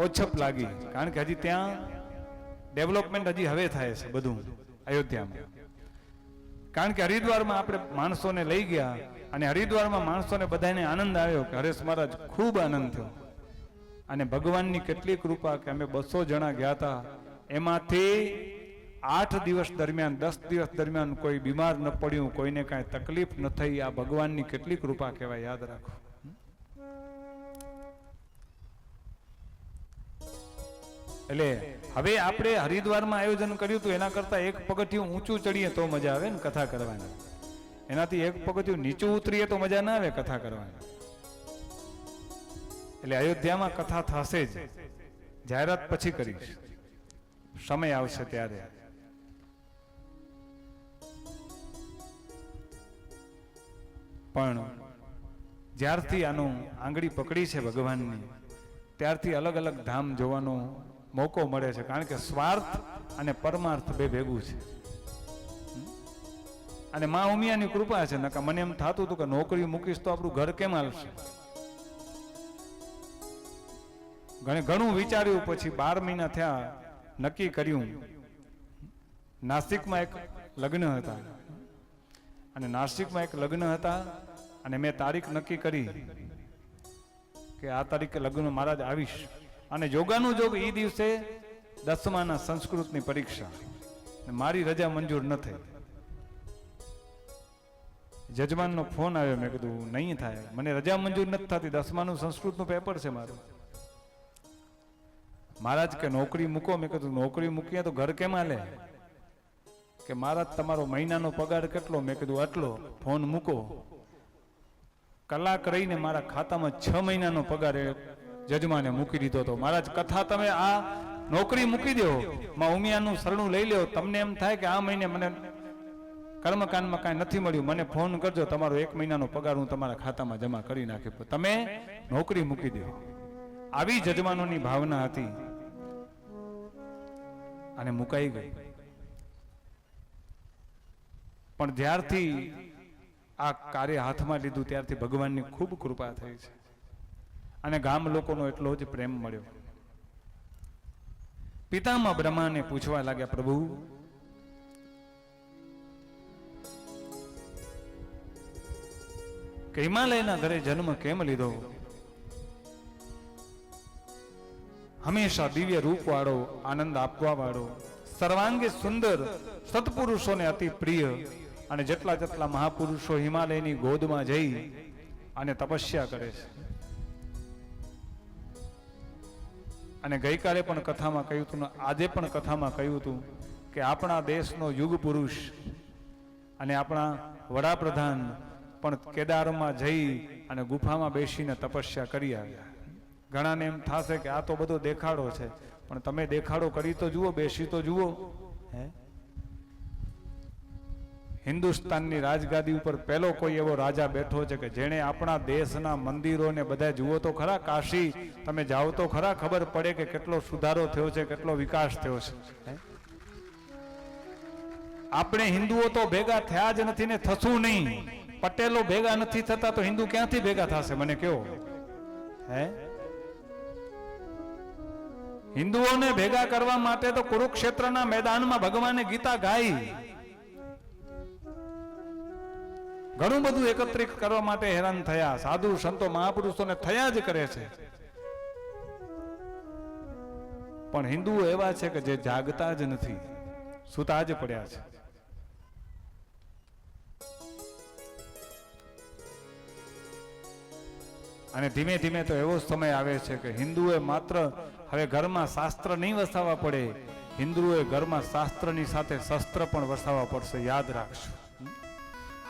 ઓછપ લાગી, કારણ કે હજી ત્યાં ડેવલપમેન્ટ હજી હવે થાય છે બધું અયોધ્યામાં. કારણ કે હરિદ્વારમાં આપણે માણસોને લઈ ગયા અને હરિદ્વારમાં માણસોને બધાને આનંદ આવ્યો કે હરેશ મહારાજ ખૂબ આનંદ થયો. અને ભગવાનની કેટલી કૃપા કે અમે 200 જણા ગયા હતા, એમાંથી 8 દિવસ દરમિયાન 10 દિવસ દરમિયાન કોઈ બીમાર ન પડ્યું, કોઈને કાંઈ તકલીફ ન થઈ. આ ભગવાનની કેટલી કૃપા કહેવાય, યાદ રાખો. એટલે હવે આપણે હરિદ્વારમાં આયોજન કર્યું હતું એના કરતા એક પગથિયું ઊંચું ચડીએ તો મજા આવે ને કથા કરવાની. એનાથી એક પગથિયું નીચું ઉતરીએ તો મજા ના આવે કથા કરવાની. એટલે અયોધ્યામાં કથા થશે જ, જાહેરાત પછી કરીશ, સમય આવશે ત્યારે. પણ જ્યારથી આનું આંગળી પકડી છે ભગવાનની, ત્યારથી અલગ અલગ ધામ જોવાનો મોકો મળે છે. કારણ કે સ્વાર્થ અને પરમાર્થ બે ભેગું છે. અને મા ઉમિયાની કૃપા છે. નકા મને એમ થતું હતું કે નોકરી મૂકીશ તો આપણું ઘર કેમ હાલશે. ઘણું વિચાર્યું, પછી 12 મહિના થયા, નક્કી કર્યું. નાસિકમાં એક લગ્ન હતા, અને નાસિકમાં એક લગ્ન હતા, અને મેં તારીખ નક્કી કરી કે આ તારીખે લગ્ન મહારાજ આવીશ. અને જોગાનું જોગ એ દિવસે 10મા સંસ્કૃતની પરીક્ષા, મારી રજા મંજૂર ન થઈ. જજમાનનો ફોન આવ્યો, મેં કીધું નહીં થાય, મને રજા મંજૂર નથી થતી, 10માનું સંસ્કૃતનું પેપર છે મારું. મહારાજ કે નોકરી મૂકો. મેં કીધું નોકરી મૂકીએ તો ઘર કેમ હાલે? કે મહારાજ તમારો મહિનાનો પગાર કેટલો? મેં કીધું આટલો. ફોન મૂકો. કલાક રહીને મારા ખાતામાં 6 મહિનાનો પગાર જજમાને મૂકી દીધો હતો. મહારાજ કથા તમે આ નોકરી મૂકી દો, માં ઉમિયાનું શરણું લઈ લ્યો, તમને એમ થાય કે આ મહિને મને કર્મકાંડમાં કાંઈ નથી મળ્યું, મને ફોન કરજો, તમારો 1 મહિનાનો પગાર હું તમારા ખાતામાં જમા કરી નાખ્યો, તમે નોકરી મૂકી દો. આવી જજમાનોની ભાવના હતી અને મુકાઈ ગઈ. પણ જ્યારથી આ કાર્ય હાથમાં લીધું ત્યારથી ભગવાનની ખૂબ કૃપા થઈ છે અને ગામ લોકોનો એટલો જ પ્રેમ મળ્યો. પિતામહ બ્રહ્માને પૂછવા લાગ્યા, પ્રભુ કે હિમાલયના ઘરે જન્મ કેમ લીધો? હંમેશા દિવ્ય રૂપ વાળો, આનંદ આપવા વાળો, સર્વાંગે સુંદર, સત્પુરુષોને અતિ પ્રિય, અને જેટલા જેટલા મહાપુરુષો હિમાલયની ગોદમાં જઈ અને તપસ્યા કરે છે. અને ગઈકાલે પણ કથામાં કહ્યું હતું, આજે પણ કથામાં કહ્યું હતું કે આપણા દેશનો યુગ પુરુષ અને આપણા વડાપ્રધાન પણ કેદારમાં જઈ અને ગુફામાં બેસીને તપસ્યા કરી આવ્યા. ઘણાને એમ થશે કે આ તો બધો દેખાડો છે, પણ તમે દેખાડો કરી તો જુઓ, બેસી તો જુઓ. હિન્દુસ્તાનની રાજગાદી ઉપર પહેલો કોઈ એવો રાજા બેઠો છે કે જેણે આપણા દેશના મંદિરોને બધા જુઓ તો ખરા, કાશી તમે જાઓ તો ખરા, ખબર પડે કે કેટલો સુધારો થયો છે, કેટલો વિકાસ થયો છે. આપણે હિન્દુઓ તો ભેગા થયા જ નથી ને થશું નહીં. પટેલો ભેગા નથી થતા તો હિન્દુ ક્યાંથી ભેગા થશે? મને કહો. હિન્દુઓને ભેગા કરવા માટે તો કુરુક્ષેત્રના મેદાનમાં ભગવાને ગીતા ગાઈ. ઘણું બધું એકત્રિત કરવા માટે હેરાન થયા. સાધુ સંતો મહાપુરુષોને થયા જ કરે છે. પણ હિન્દુઓ એવા છે કે જે જાગતા જ નથી, સુતા જ પડ્યા છે. અને ધીમે ધીમે તો એવો સમય આવે છે કે હિન્દુએ માત્ર હવે ઘરમાં શાસ્ત્ર નહીં વસાવવા પડે, હિન્દુએ ઘરમાં શાસ્ત્રની સાથે શસ્ત્ર પણ વસાવવા પડશે. યાદ રાખશું.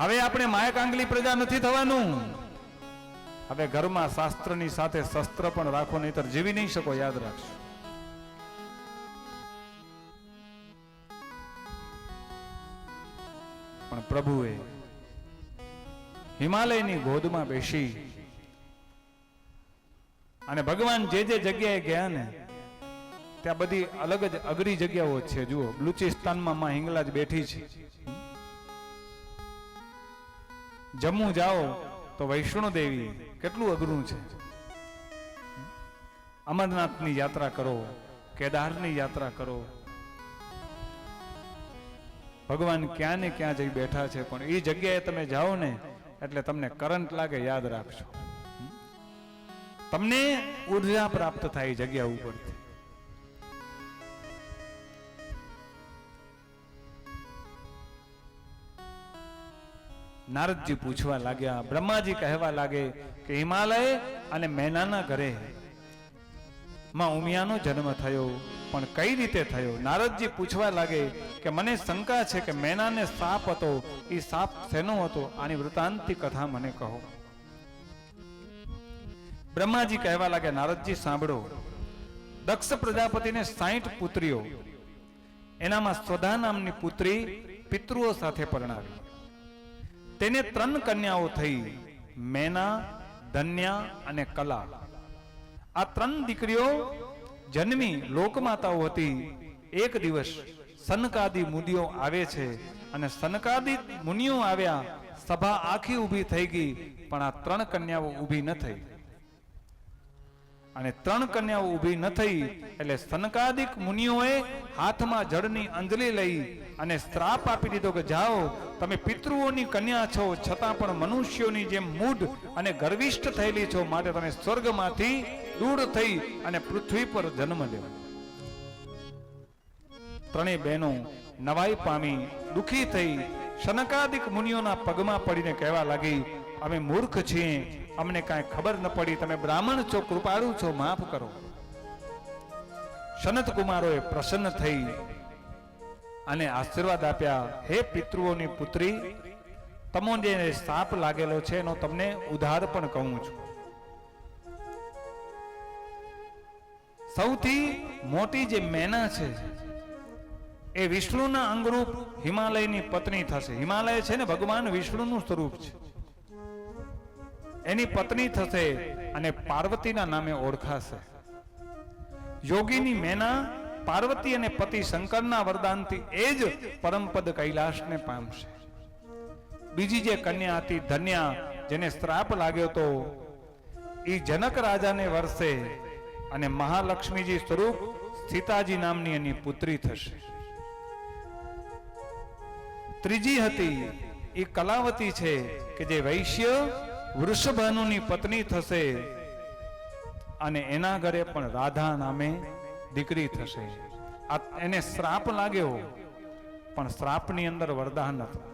હવે આપણે માયકાંગલી પ્રજા નથી થવાનું. હવે ઘરમાં શાસ્ત્રની સાથે શસ્ત્ર પણ રાખો, નહીતર જીવી નહીં શકો. યાદ રાખશો. પણ પ્રભુએ હિમાલયની ગોદમાં બેસી અને ભગવાન જે જે જગ્યાએ ગયા ને ત્યાં બધી અલગ જ અઘરી જગ્યાઓ છે. જુઓ, બલુચિસ્તાનમાં માં હિંગલાજ બેઠી છે. જમ્મુ જાઓ તો વૈષ્ણો દેવી, કેટલું અઘરું છે. અમરનાથની યાત્રા કરો, કેદારની યાત્રા કરો, ભગવાન ક્યાં ને ક્યાં જઈ બેઠા છે. પણ એ જગ્યાએ તમે જાઓ ને એટલે તમને કરંટ લાગે. યાદ રાખજો, તમને ઉર્જા પ્રાપ્ત થાય જગ્યા ઉપરથી. નારદજી પૂછવા લાગ્યા, બ્રહ્માજી કહેવા લાગે કે હિમાલય અને મેનાના ઘરે માં ઉમિયાનો જન્મ થયો, પણ કઈ રીતે થયો? નારદજી પૂછવા લાગે કે મને શંકા છે કે મેનાને સાપ હતો, એ સાપ શેનો હતો? આની વૃતાંતની કથા મને કહો. બ્રહ્માજી કહેવા લાગે, નારદજી સાંભળો. દક્ષ પ્રજાપતિને 60 પુત્રીઓ, એનામાં સ્વધા નામની પુત્રી પિતૃઓ સાથે પરણાવી. તેને 3 કન્યાઓ થઈ, મેના, ધન્યા અને કલા. આ 3 દીકરીઓ જન્મી લોકમાતાઓ હતી. એક દિવસ સનકાદી મુનિઓ આવે છે અને સનકાદી મુનિઓ આવ્યા, સભા આખી ઊભી થઈ ગઈ, પણ આ 3 કન્યાઓ ઊભી ન થઈ. અને 3 કન્યાઓ ઊભી ન થઈ એટલે સનકાદિક મુનિઓએ હાથમાં જળની અંજલિ લઈ અને શ્રાપ આપી દીધો કે જાઓ, તમે પિતૃઓની કન્યા છો, છતાં પણ મનુષ્યોની જેમ મૂઢ અને ગર્વિષ્ઠ થયેલી છો, માટે તમે સ્વર્ગમાંથી દૂર થઈ અને પૃથ્વી પર જન્મ લેવો. ત્રણેય બહેનો નવાઈ પામી દુખી થઈ શનકાદિક મુનિઓના પગમાં પડીને કહેવા લાગી, અમે મૂર્ખ છીએ, અમને કાંઈ ખબર ન પડી, તમે બ્રાહ્મણ છો, કૃપાળુ છો, માફ કરો. સનત કુમારોએ પ્રસન્ન થઈ અને આશીર્વાદ આપ્યા, હે પિતૃઓની પુત્રી, તમને જે શાપ લાગેલો છે એનો તમને ઉધાર પણ કહું છું. સૌથી મોટી જે મેના છે એ વિષ્ણુના અંગરૂપ હિમાલયની પત્ની થશે. હિમાલય છે ને ભગવાન વિષ્ણુનું સ્વરૂપ છે, એની પત્ની થશે અને પાર્વતીના નામે ઓળખાશે. યોગીની મેના પાર્વતી અને પતિ શંકરના વરદાનથી એ જ પરમપદ કૈલાસને પામશે. બીજી જે કન્યા હતી ધન્યા, જેને શ્રાપ લાગ્યો હતો, એ જનક રાજાને વર્ષે અને મહાલક્ષ્મીજી સ્વરૂપ સીતાજી નામની એની પુત્રી થશે. ત્રીજી હતી એ કલાવતી છે કે જે વૈશ્ય વૃષભાનુની પત્ની થશે અને એના ઘરે પણ રાધા નામે દીકરી થશે. એને શ્રાપ લાગ્યો પણ શ્રાપની અંદર વરદાન હતું,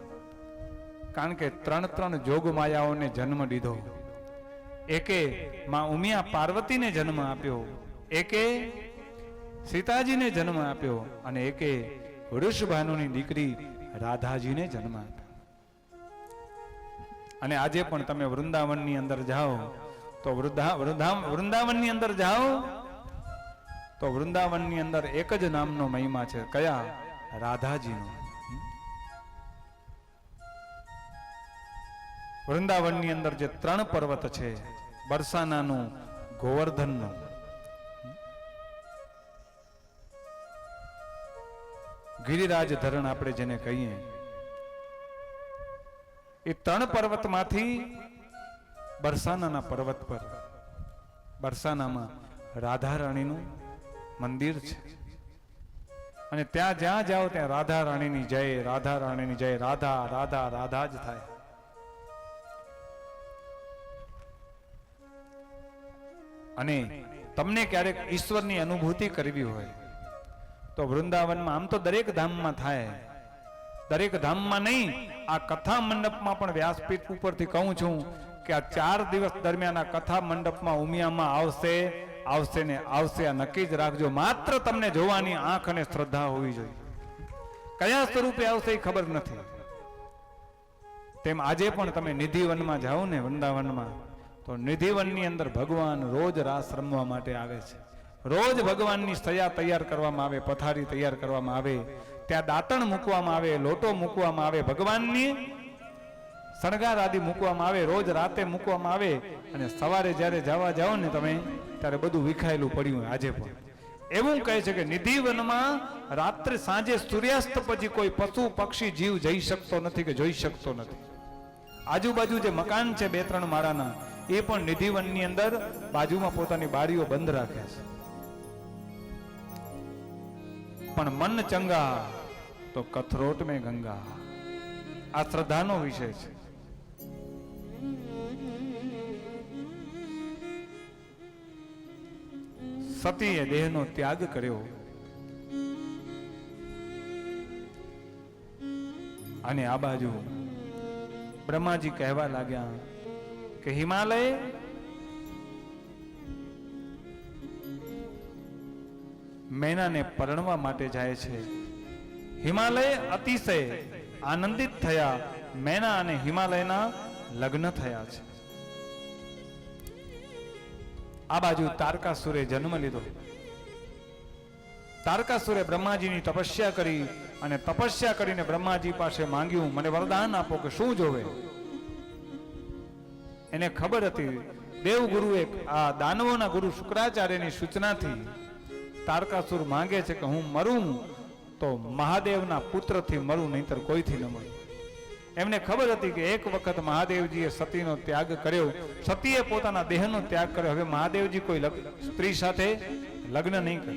કારણ કે 3 જોગ માયાઓને જન્મ દીધો. એકે માં ઉમિયા પાર્વતીને જન્મ આપ્યો, એકે સીતાજીને જન્મ આપ્યો અને એકે વૃષભાનુની દીકરી રાધાજીને જન્મ આપ્યો. અને આજે પણ તમે વૃંદાવનની અંદર જાઓ તો વૃંદાવનની અંદર જાઓ તો વૃંદાવનની અંદર એક જ નામનો મહિમા છે. કયા? રાધાજીનો. વૃંદાવનની અંદર જે 3 પર્વત છે, બરસાનાનું, ગોવર્ધનનું, ગિરિરાજ ધરણ આપણે જેને કહીએ, એ 3 પર્વતમાંથી બરસાનાના પર્વત પર, બરસાનામાં રાધા રાણીનું મંદિર છે. અને ત્યાં જ્યાં જાઓ ત્યાં રાધા રાણીની જય, રાધા રાણીની જય, રાધા રાધા રાધા જ થાય. અને તમને ક્યારેક ઈશ્વરની અનુભૂતિ કરવી હોય તો વૃંદાવનમાં, આમ તો દરેક ધામમાં થાય, દરેક ધામમાં નહીં, આ કથા મંડપમાં પણ વ્યાસપીઠ ઉપરથી કહું છું કે આ 4 દિવસ દરમિયાન આ કથા મંડપમાં ઉમિયામાં આવશે ને આવશે. આ નક્કી જ રાખજો. માત્ર તમને જોવાની આંખ અને શ્રદ્ધા હોવી જોઈએ. કયા સ્વરૂપે આવશે એ ખબર નથી. તેમ આજે પણ તમે નિધિવનમાં જાઓ ને વૃંદાવનમાં, તો નિધિવનની અંદર ભગવાન રોજ રાસ રમવા માટે આવે છે. રોજ ભગવાનની સયા તૈયાર કરવામાં આવે, પથારી તૈયાર કરવામાં આવે, ત્યાં દાંતણ મૂકવામાં આવે, લોટો મૂકવામાં આવે, ભગવાનની શણગાર આદિ મૂકવામાં આવે, રોજ રાતે મૂકવામાં આવે. અને સવારે જ્યારે જવા જાઓ ને તમે, ત્યારે બધું વિખાયેલું પડ્યું હોય. આજે પણ એવું કહે છે કે નિધિવનમાં રાત્રે સાંજે સૂર્યાસ્ત પછી કોઈ પશુ પક્ષી જીવ જઈ શકતો નથી કે જોઈ શકતો નથી. આજુબાજુ જે મકાન છે 2-3 માળાના, એ પણ નિધિવનની અંદર બાજુમાં પોતાની બારીઓ બંધ રાખે છે. પણ મન ચંગા તો કથરોટ મેં ગંગા. આ શ્રદ્ધાનો વિષય છે. સતીએ દેહનો ત્યાગ કર્યો અને આ બાજુ બ્રહ્માજી કહેવા લાગ્યા કે હિમાલય મેનાને પરણવા માટે જાય છે. હિમાલય અતિશય આનંદિત થયા. મેના અને હિમાલયના લગ્ન થયા છે. આ બાજુ તારકાસુરે જન્મ લીધો. તારકાસુરે બ્રહ્માજીની તપસ્યા કરી અને તપસ્યા કરીને બ્રહ્માજી પાસે માંગ્યું, મને વરદાન આપો કે શું જોવે. એને ખબર હતી દેવગુરુએ, આ દાનવોના ગુરુ શુક્રાચાર્યની સૂચનાથી તારકાસુર માંગે છે કે હું મરું તો મહાદેવના પુત્રથી મરું, નહીતર કોઈથી ન મરું. એમને ખબર હતી કે એક વખત મહાદેવજીએ સતીનો ત્યાગ કર્યો, સતીએ પોતાના દેહનો ત્યાગ કર્યો. હવે મહાદેવજી કોઈ સ્ત્રી સાથે લગ્ન નહીં કરે.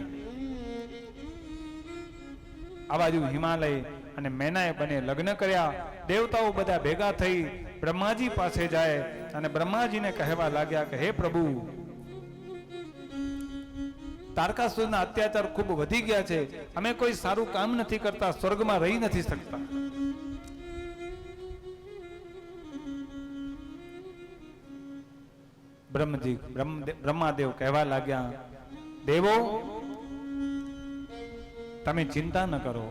આ બાજુ હિમાલય અને મેનાએ બંને લગ્ન કર્યા. દેવતાઓ બધા ભેગા થઈ બ્રહ્માજી પાસે જાય અને બ્રહ્માજીને કહેવા લાગ્યા કે હે પ્રભુ, તારકાસુરના અત્યાચાર ખૂબ વધી ગયા છે, અમે કોઈ સારું કામ નથી કરતા, સ્વર્ગમાં રહી નથી શકતા. બ્રહ્માદેવ કહેવા લાગ્યા, દેવો તમે ચિંતા ન કરો,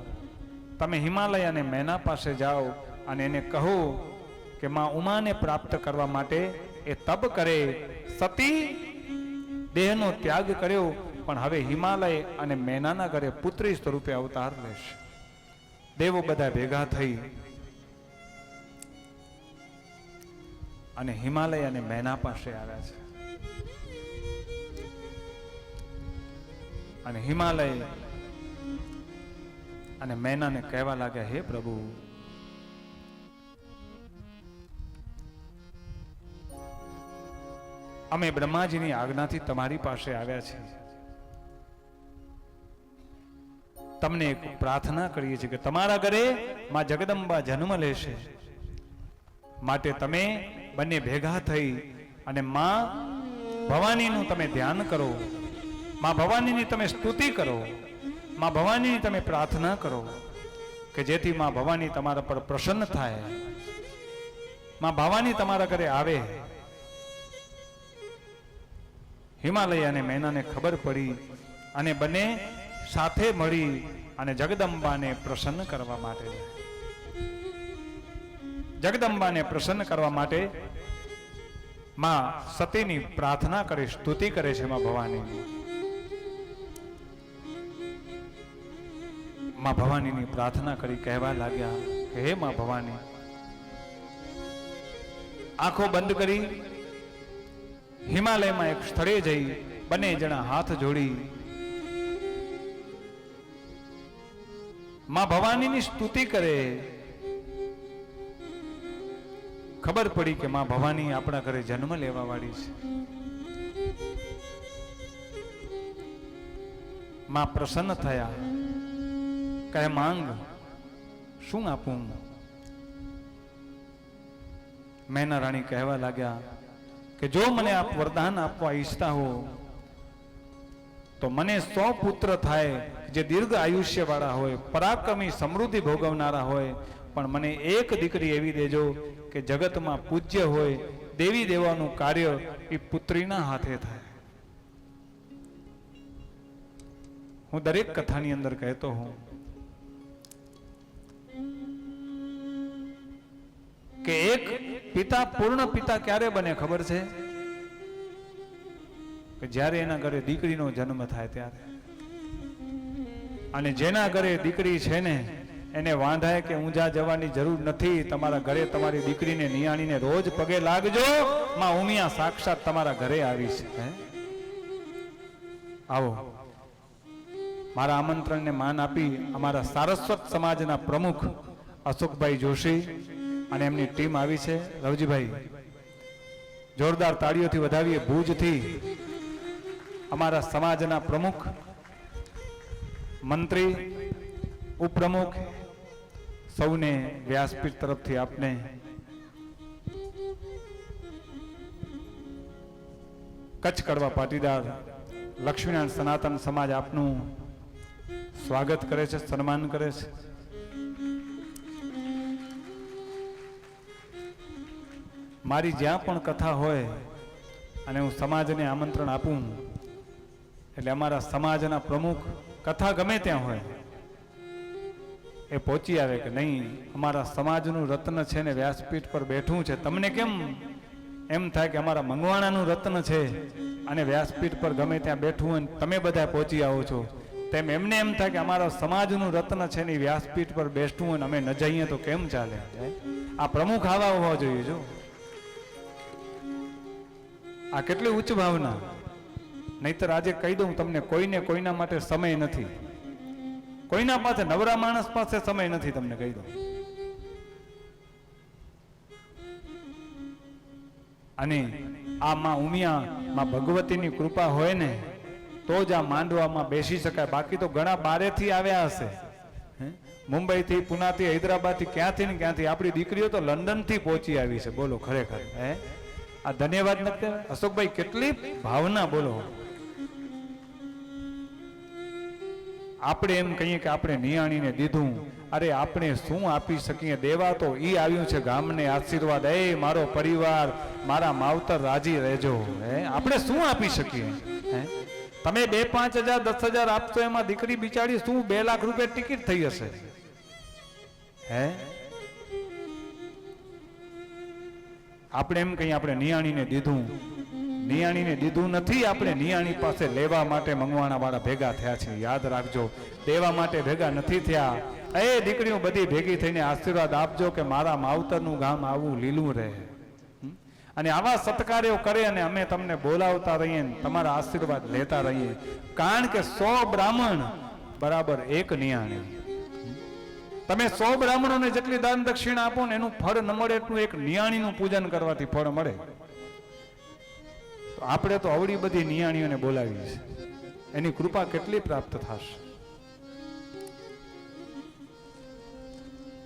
તમે હિમાલય અને મેના પાસે જાઓ અને એને કહો કે માં ઉમાને પ્રાપ્ત કરવા માટે એ તપ કરે. સતી દેહનો ત્યાગ કર્યો, પણ હવે હિમાલય અને મેનાના ઘરે પુત્રી સ્વરૂપે અવતાર લેશે. દેવો બધા ભેગા થઈ અને હિમાલય અને મેના પાસે આવ્યા છે. અને હિમાલય અને મેનાને કહેવા લાગ્યા, હે પ્રભુ, અમે બ્રહ્માજીની આજ્ઞાથી તમારી પાસે આવ્યા છીએ. તમને એક પ્રાર્થના કરીએ છીએ કે તમારા ઘરે માં જગદંબા જન્મ લેશે, માટે તમે બંને ભેગા થઈ અને માં ભવાનીનું તમે ધ્યાન કરો, માં ભવાનીની તમે સ્તુતિ કરો, માં ભવાનીની તમે પ્રાર્થના કરો કે જેથી માં ભવાની તમારા પર પ્રસન્ન થાય, માં ભવાની તમારા ઘરે આવે. હિમાલય અને મેનાને ખબર પડી અને બંને સાથે મળી અને જગદંબાને પ્રસન્ન કરવા માટે, જગદંબાને પ્રસન્ન કરવા માટે માં સતીની પ્રાર્થના કરે, સ્તુતિ કરે છે માં ભવાનીની. માં ભવાનીની પ્રાર્થના કરી કહેવા લાગ્યા કે હે માં ભવાની, આંખો બંધ કરી હિમાલયમાં એક સ્થળે જઈ બંને જણા હાથ જોડી માં ભવાનીની સ્તુતિ કરે. ખબર પડી કે માં ભવાની આપણા ઘરે જન્મ લેવા વાળી છે. માં પ્રસન્ન થયા, કહે માંગ, શું આપું? મેના રાણી કહેવા લાગ્યા કે જો મને આપ વરદાન આપવા ઈચ્છતા હો તો મને 100 પુત્ર થાય જે દીર્ઘ આયુષ્ય વાળા હોય, પરાક્રમી સમૃદ્ધિ ભોગવનારા હોય, પણ મને એક દીકરી એવી દેજો કે જગતમાં પૂજ્ય હોય, દેવી દેવાનું કાર્ય એ પુત્રીના હાથે થાય. હું દરેક કથાની અંદર કહેતો હું કે એક પિતા પૂર્ણ પિતા ક્યારે બને ખબર છે? કે જ્યારે એના ઘરે દીકરીનો જન્મ થાય ત્યારે. અને જેના ઘરે દીકરી છે ને એને વાંધાય કે ઊંઝા જવાની જરૂર નથી, તમારા ઘરે તમારી દીકરીને નિયાણીને રોજ પગે લાગજો, માં ઉમિયા સાક્ષાત તમારા ઘરે આવી છે. આવો, મારા આમંત્રણને માન આપી અમારા સારસ્વત સમાજના પ્રમુખ અશોકભાઈ જોશી અને એમની ટીમ આવી છે. રવજીભાઈ, જોરદાર તાળીઓથી વધાવીએ. ભુજથી અમારા સમાજના પ્રમુખ, મંત્રી, ઉપપ્રમુખ, સૌને વ્યાસપીઠ તરફથી આપને કચ્છ કડવા પાટીદાર લક્ષ્મીનારાયણ સનાતન સમાજ આપનું સ્વાગત કરે છે, સન્માન કરે છે. મારી જ્યાં પણ કથા હોય અને હું સમાજને આમંત્રણ આપું એટલે અમારા સમાજના પ્રમુખ કથા ગમે ત્યાં હોય એ પહોંચી આવે કે નહીં, અમારા સમાજનું રત્ન છે ને વ્યાસપીઠ પર બેઠું છે. તમને કેમ એમ થાય કે અમારા મંગવાણાનું રત્ન છે અને વ્યાસપીઠ પર ગમે ત્યાં બેઠું હોય તમે બધા પહોંચી આવો છો, તેમ એમને એમ થાય કે અમારા સમાજનું રત્ન છે ને વ્યાસપીઠ પર બેઠું હોય ને અમે ન જઈએ તો કેમ ચાલે? આ પ્રમુખ આવા હોવા જોઈએ. જો આ કેટલી ઉચ્ચ ભાવના. નહીતર આજે કહી દઉં તમને, કોઈને કોઈના માટે સમય નથી, કોઈના પાસે, નવરા માણસ પાસે સમય નથી, તમને કહી દઉં. અને આ માં ઉમિયા, માં ભગવતીની કૃપા હોય ને તો જ આ માંડવામાં બેસી શકાય. બાકી તો ઘણા બારેથી આવ્યા હશે, મુંબઈથી, પુનાથી, હૈદરાબાદથી, ક્યાંથી ને ક્યાંથી. આપણી દીકરીઓ તો લંડનથી પહોંચી આવી છે. બોલો, ખરેખર આ ધન્યવાદ નથી. અશોકભાઈ, કેટલી ભાવના! બોલો, આપણે એમ કહીએ કે આપણે નિયાણીને દીધું, અરે આપણે શું આપી શકીએ? દેવા તો ઈ આવ્યું છે ગામને આશીર્વાદ, એ મારો પરિવાર, મારા માવતર રાજી રહેજો. આપણે શું આપી શકીએ? તમે 2-5 હજાર 10 હજાર આપશો, એમાં દીકરી બિચારી શું 2 લાખ રૂપિયા ટિકિટ થઈ હશે? આપણે એમ કહીએ આપણે નિયાણીને દીધું. નિયાણીને દીધું નથી, આપણે નિયાણી પાસે લેવા માટે મંગવાણા વાળા ભેગા થયા છે. યાદ રાખજો, દેવા માટે ભેગા નથી થયા. એ દીકરીઓ બધી ભેગી થઈને આશીર્વાદ આપજો કે મારા માવતરનું ગામ આવું લીલું રહે. અને આવા સત્કાર્યો કરે અને અમે તમને બોલાવતા રહીએ, તમારા આશીર્વાદ લેતા રહીએ. કારણ કે 100 બ્રાહ્મણ બરાબર એક નિયાણી. તમે 100 બ્રાહ્મણોને જેટલી દાન દક્ષિણા આપો ને એનું ફળ ન મળે એટલું એક નિયાણીનું પૂજન કરવાથી ફળ મળે. તો આપણે તો અવળી બધી નિયાણીઓને બોલાવી છે, એની કૃપા કેટલી પ્રાપ્ત થશે?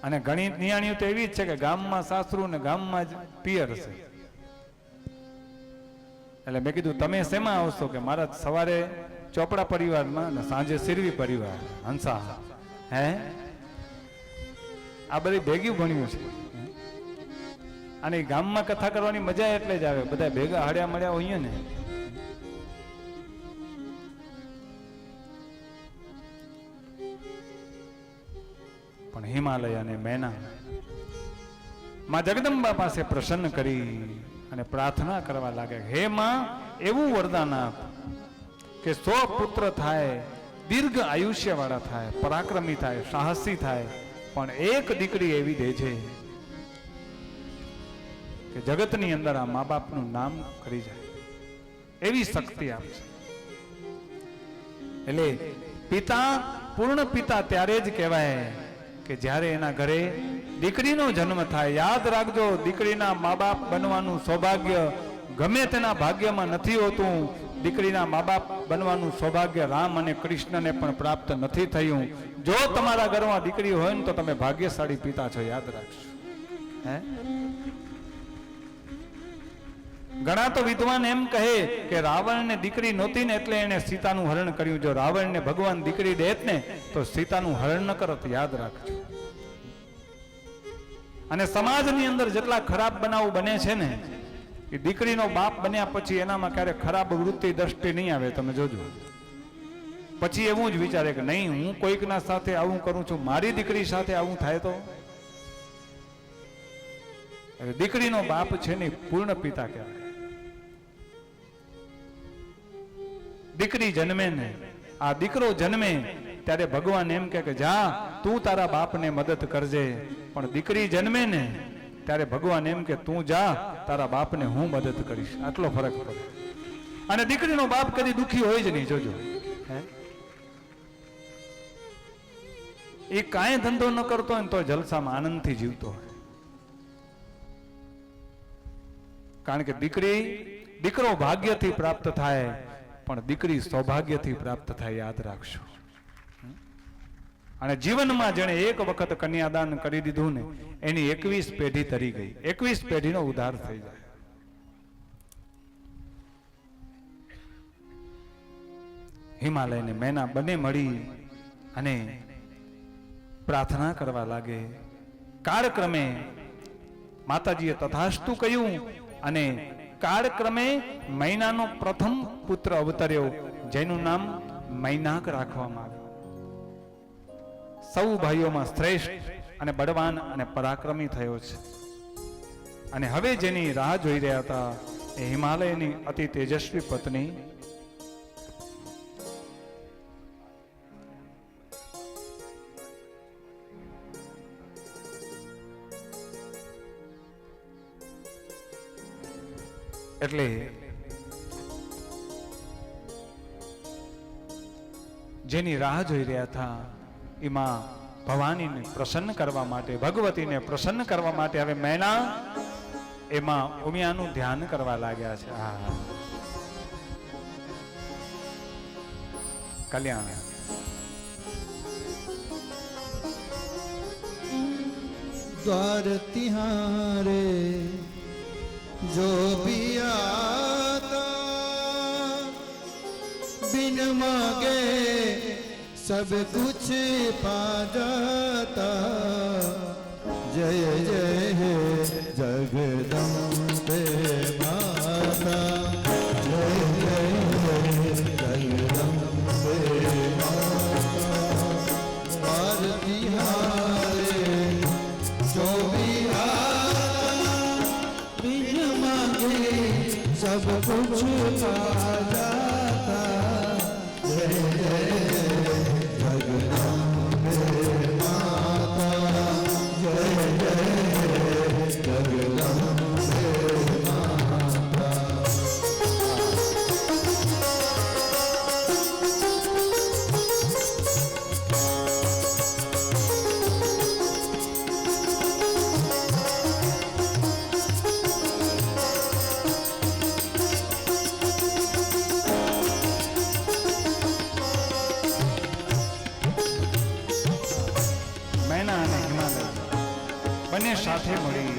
અને ઘણી નિયાણીઓ તો એવી જ છે કે ગામમાં સાસરું ને ગામમાં જ પિયર છે. એટલે મેં કીધું તમે શેમાં આવશો? કે મારા સવારે ચોપડા પરિવારમાં ને સાંજે સિરવી પરિવાર હંસા. આ બધી ભેગી ભણ્યું છે. અને ગામમાં કથા કરવાની મજા એટલે જ આવે, બધા ભેગા હળ્યા મળ્યા હોઈએ ને. પણ હિમાલય અને મેના માં જગદંબા પાસે પ્રસન્ન કરી અને પ્રાર્થના કરવા લાગે, હે માં એવું વરદાન આપ કે 100 પુત્ર થાય, દીર્ઘ આયુષ્ય વાળા થાય, પરાક્રમી થાય, સાહસી થાય, પણ એક દીકરી એવી દેજે કે જગતની અંદર આ મા બાપનું નામ કરી જાય, એવી શક્તિ આપશે. એટલે પિતા પૂર્ણ પિતા ત્યારે જ કહેવાય કે જ્યારે એના ઘરે દીકરીનો જન્મ થાય. યાદ રાખજો, દીકરીના મા બાપ બનવાનું સૌભાગ્ય ગમે તેના ભાગ્યમાં નથી હોતું. દીકરીના મા બાપ બનવાનું સૌભાગ્ય રામ અને કૃષ્ણને પણ પ્રાપ્ત નથી થયું. જો તમારા ઘરમાં દીકરી હોય ને તો તમે ભાગ્યશાળી પિતા છો, યાદ રાખજો. ઘણા તો વિદ્વાન એમ કહે કે રાવણને દીકરી નહોતી ને એટલે એને સીતાનું હરણ કર્યું. જો રાવણને ભગવાન દીકરી દેત ને તો સીતાનું હરણ ન કરત, યાદ રાખજો. અને સમાજની અંદર જેટલા ખરાબ બનાવ બને છે ને, એ દીકરીનો બાપ બન્યા પછી એનામાં ક્યારેક ખરાબ વૃત્તિ દ્રષ્ટિ નહીં આવે. તમે જોજો, પછી એવું જ વિચારે કે નહીં, હું કોઈકના સાથે આવું કરું છું, મારી દીકરી સાથે આવું થાય તો. દીકરીનો બાપ છે ને પૂર્ણ પિતા કહેવાય. દીકરી જન્મે ને, આ દીકરો જન્મે ત્યારે ભગવાન એમ કે જા તું તારા બાપને મદદ કરજે. પણ દીકરી જન્મે ને ત્યારે ભગવાન એમ કે તું જા તારા બાપને હું મદદ કરીશ. આટલો ફરક પડે. અને દીકરીનો બાપ કદી દુખી હોય જ નહીં. જોજો, એ કાંઈ ધંધો ન કરતો હોય તો જલસામાં આનંદથી જીવતો હોય. કારણ કે દીકરો ભાગ્યથી પ્રાપ્ત થાય, પણ દીકરી સૌભાગ્યથી પ્રાપ્ત થાય, યાદ રાખશો. અને જીવનમાં જેણે એક વખત કન્યાદાન કરી દીધું ને એની 21 પેઢી તરી ગઈ. 21 પેઢીનો ઉદ્ધાર થઈ જાય. હિમાલય ને મેના બંને મળી અને પ્રાર્થના કરવા લાગે. કાળક્રમે માતાજીએ તથાસ્તુ કહ્યું અને કાળક્રમે મૈનાનો પ્રથમ પુત્ર અવતર્યો, જેનું નામ મૈનાક રાખવામાં આવ્યું. સૌ ભાઈઓમાં શ્રેષ્ઠ અને બળવાન અને પરાક્રમી થયો છે. અને હવે જેની રાહ જોઈ રહ્યા હતા એ હિમાલયની અતિ તેજસ્વી પત્ની એટલે જેની રાહ જોઈ રહ્યા હતા એમાં ભવાનીને પ્રસન્ન કરવા માટે, ભગવતીને પ્રસન્ન કરવા માટે હવે મેના એમાં ઉમિયાનું ધ્યાન કરવા લાગ્યા છે. કલ્યાણ द्वार तिहारे जो भी आता बिन मांगे सब कुछ पा जाता। जय जय हे जगदम्बे माता, जय जय हे जगदम्बे माता। आरती हारे जो भी आता, बिन मांगे सब कुछ पा जाता। जय जय जगदम्बे माता, जय जय जगदम्बे माता। મેના અને હિમાલય બંને સાથે મળી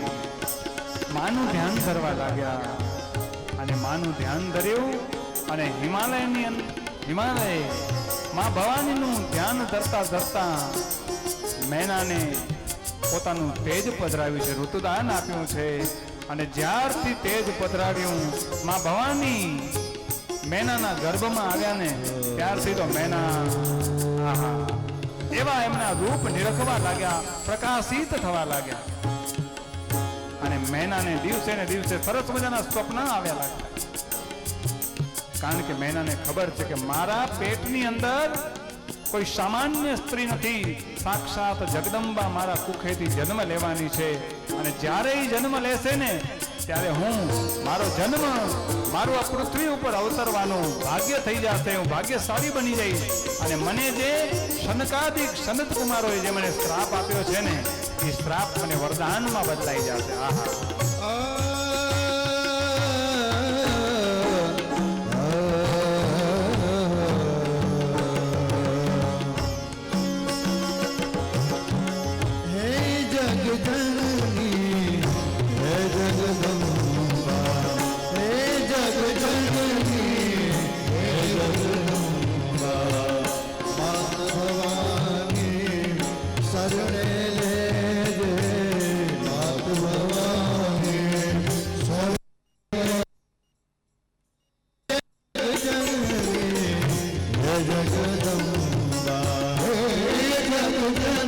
માનું ધ્યાન ધરવા લાગ્યા અને માનું ધ્યાન ધર્યું અને હિમાલયે માં ભવાનીનું ધ્યાન ધરતા ધરતા મેનાને પોતાનું તેજ પધરાવ્યું છે, ઋતુદાન આપ્યું છે. અને જ્યારથી તેજ પધરાવ્યું માં ભવાની મેનાના ગર્ભમાં આવ્યા ને ત્યારથી તો મેના આહા એવા એમના રૂપ નિરખવા લાગ્યા, પ્રકાશિત થવા લાગ્યા. અને મેનાને દિવસે ને દિવસે સરસ મજાના સ્વપ્ન આવ્યા લાગ્યા. કારણ કે મેનાને ખબર છે કે મારા પેટની અંદર કોઈ સામાન્ય સ્ત્રી નથી, સાક્ષાત જગદંબા મારા કુખેથી જન્મ લેવાની છે. અને જ્યારે એ જન્મ લેશે ને ત્યારે હું મારો જન્મ મારું આ પૃથ્વી ઉપર અવતરવાનું ભાગ્ય થઈ જશે, હું ભાગ્યશાળી બની જઈશ. અને મને જે સનકાદિક સનત કુમારોએ જે મને શ્રાપ આપ્યો છે ને એ શ્રાપ મને વરદાનમાં બદલાઈ જશે. હે જગજનની, હે જગદંબા, હે જગજનની, હે જગદંબા. માત ભવાની શરણે લેજે, માત ભવાની શરણે જગજનની, હે જગદંબા, હે જગજનની,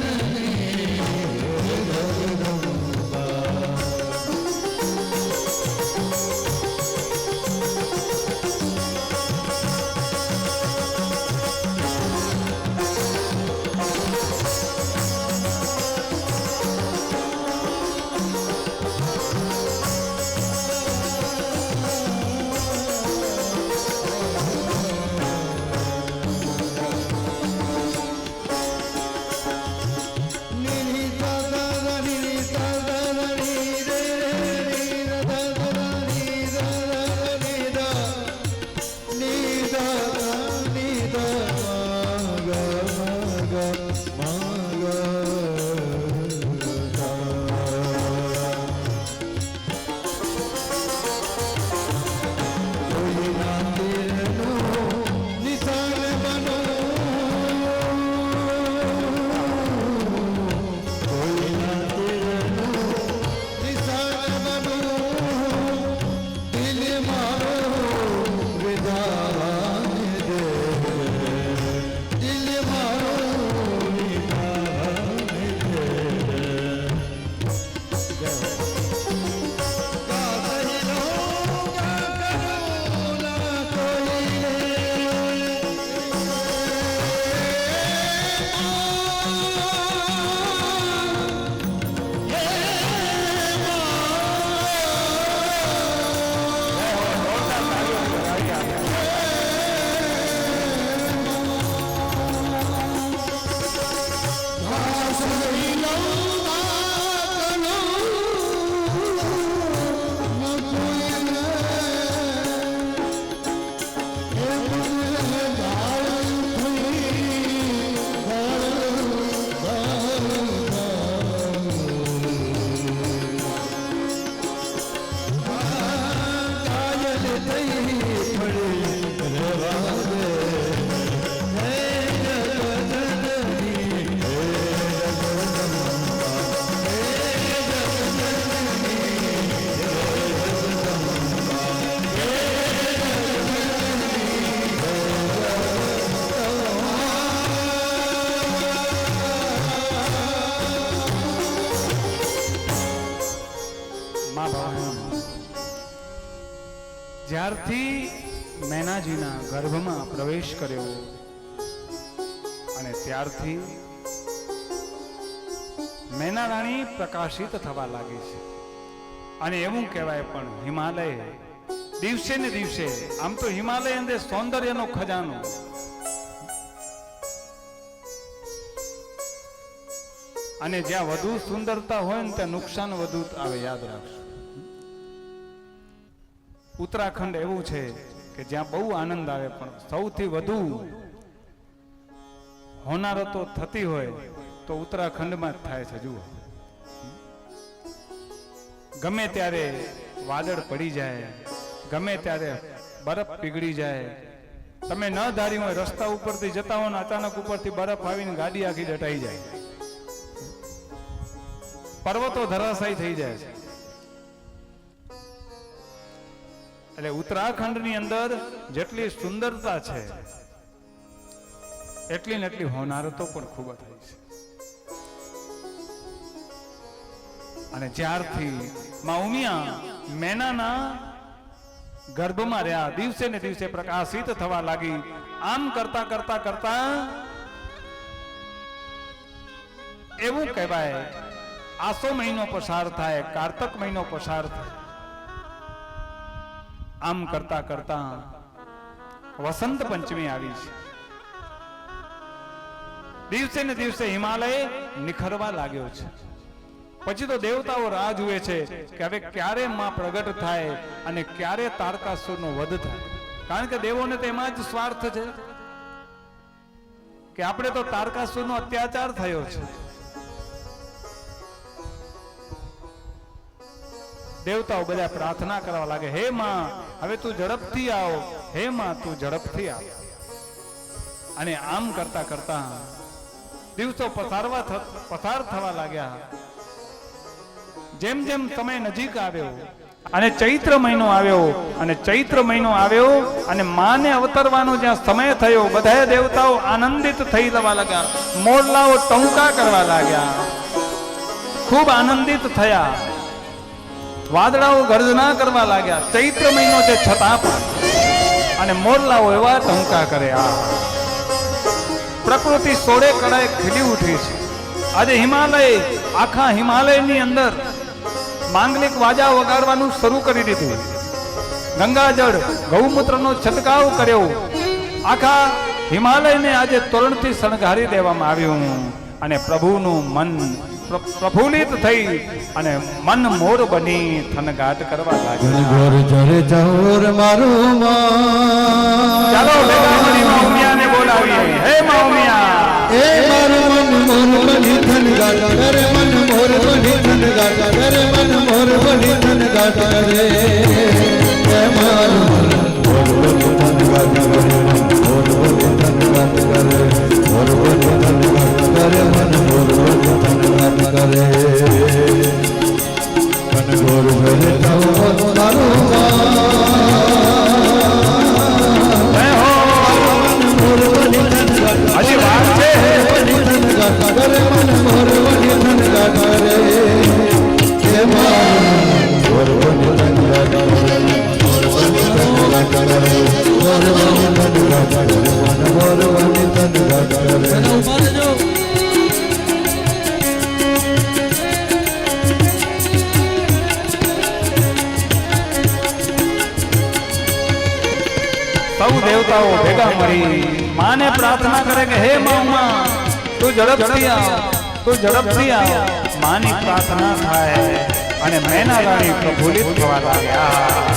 હે જગદંબા. જ્યારથી મેનાજીના ગર્ભમાં પ્રવેશ કર્યો અને ત્યારથી મેના રાણી પ્રકાશિત થવા લાગી છે. અને એવું કહેવાય પણ હિમાલય દિવસે ને દિવસે, આમ તો હિમાલય અંદર સૌંદર્યનો ખજાનો, અને જ્યાં વધુ સુંદરતા હોય ને ત્યાં નુકસાન વધુ આવે, યાદ રાખજો. ઉત્તરાખંડ એવું છે કે જ્યાં બહુ આનંદ આવે પણ સૌથી વધુ હોનારતો થતી હોય તો ઉત્તરાખંડમાં જ થાય છે. જુઓ, ગમે ત્યારે વાદળ પડી જાય, ગમે ત્યારે બરફ પીગળી જાય, તમે ન ધાર્યું હોય રસ્તા ઉપરથી જતા હો ને અચાનક ઉપરથી બરફ આવીને ગાડી આખી દટાઈ જાય, પર્વતો ધરાશાયી થઈ જાય છે. એટલે ઉત્તરાખંડની અંદર જેટલી સુંદરતા છે એટલી ને એટલી હોનારતો પણ ખૂબ થાય છે. અને જ્યારથી માં ઉમિયા મેનાના ગર્ભમાં રહ્યા, દિવસે ને દિવસે પ્રકાશિત થવા લાગી. આમ કરતા કરતા કરતા એવું કહેવાય આસો મહિનો પસાર થાય, કારતક મહિનો પસાર થાય. આમ કરતા કરતા વસંત પંચમી આવી છે. દિવસે ને દિવસે હિમાલય નિખરવા લાગ્યો છે. પછી તો દેવતાઓ રાહ જુએ છે કે હવે ક્યારે માં પ્રગટ થાય અને ક્યારે તારકાસુરનો વધ થાય. કારણ કે દેવોને તો એમાં જ સ્વાર્થ છે કે આપણે તો તારકાસુરનો અત્યાચાર થયો છે. દેવતાઓ બધા પ્રાર્થના કરવા લાગે, હે માં હવે તું ઝડપથી આવ, હે માં તું ઝડપથી આવ. અને આમ કરતા કરતા દિવસો પસાર થવા લાગ્યા. જેમ જેમ સમય નજીક આવ્યો અને ચૈત્ર મહિનો આવ્યો, અને ચૈત્ર મહિનો આવ્યો અને માને અવતરવાનો જ્યાં સમય થયો, બધા દેવતાઓ આનંદિત થઈ જવા લાગ્યા, મોરલાઓ ટંકા કરવા લાગ્યા, ખૂબ આનંદિત થયા, વાદળાઓ ગર્જના કરવા લાગ્યા. ચૈત્ર મહિનો છે છતાં પણ, અને મોરલાઓ એવા ટંકા કર્યા. પ્રકૃતિ સોળે કળાએ ખીલી ઉઠી છે. આજે હિમાલય, આખા હિમાલયની અંદર માંગલિક વાજા વગાડવાનું શરૂ કરી દીધું. ગંગાજળ ગૌમૂત્રનો છંટકાવ કર્યો. આખા હિમાલયને આજે તોરણથી શણગારી દેવામાં આવ્યું. અને પ્રભુનું મન પ્રફુલ્લિત થઈ અને મન મોર બની થનગાટ કરવા લાગ્યું. ચાલો ભેગા મળીને ઉમિયાને બોલાવીએ. હે મા ઉમિયા, હે મારું મન મોર બની થનગાટ કરે, મન મોર બની થનગાટ કરે, મન મોર બની થનગાટ કરે. હે મારું મન મોર બની થનગાટ કરે, મોર બની થનગાટ કરે, મોર બની થનગાટ કરે, મન મોર બની થનગાટ કરે. મન મોર બની થનગાટ મારું હજી વાત છે. કરે મન મોર બની થનગાટ કરે. હે મારું મોર બની થનગાટ કરે, મોર બની થનગાટ કરે, મોર બની થનગાટ કરે, મન મોર બની થનગાટ કરે. સૌ દેવતાઓ ભેગા મળી માને પ્રાર્થના કરે કે હે મા, તું ઝડપથી આવ, તું ઝડપથી આવ. માની પ્રાર્થના થાય અને મેના રાણી પ્રફુલ્લિત થવા લાગ્યા.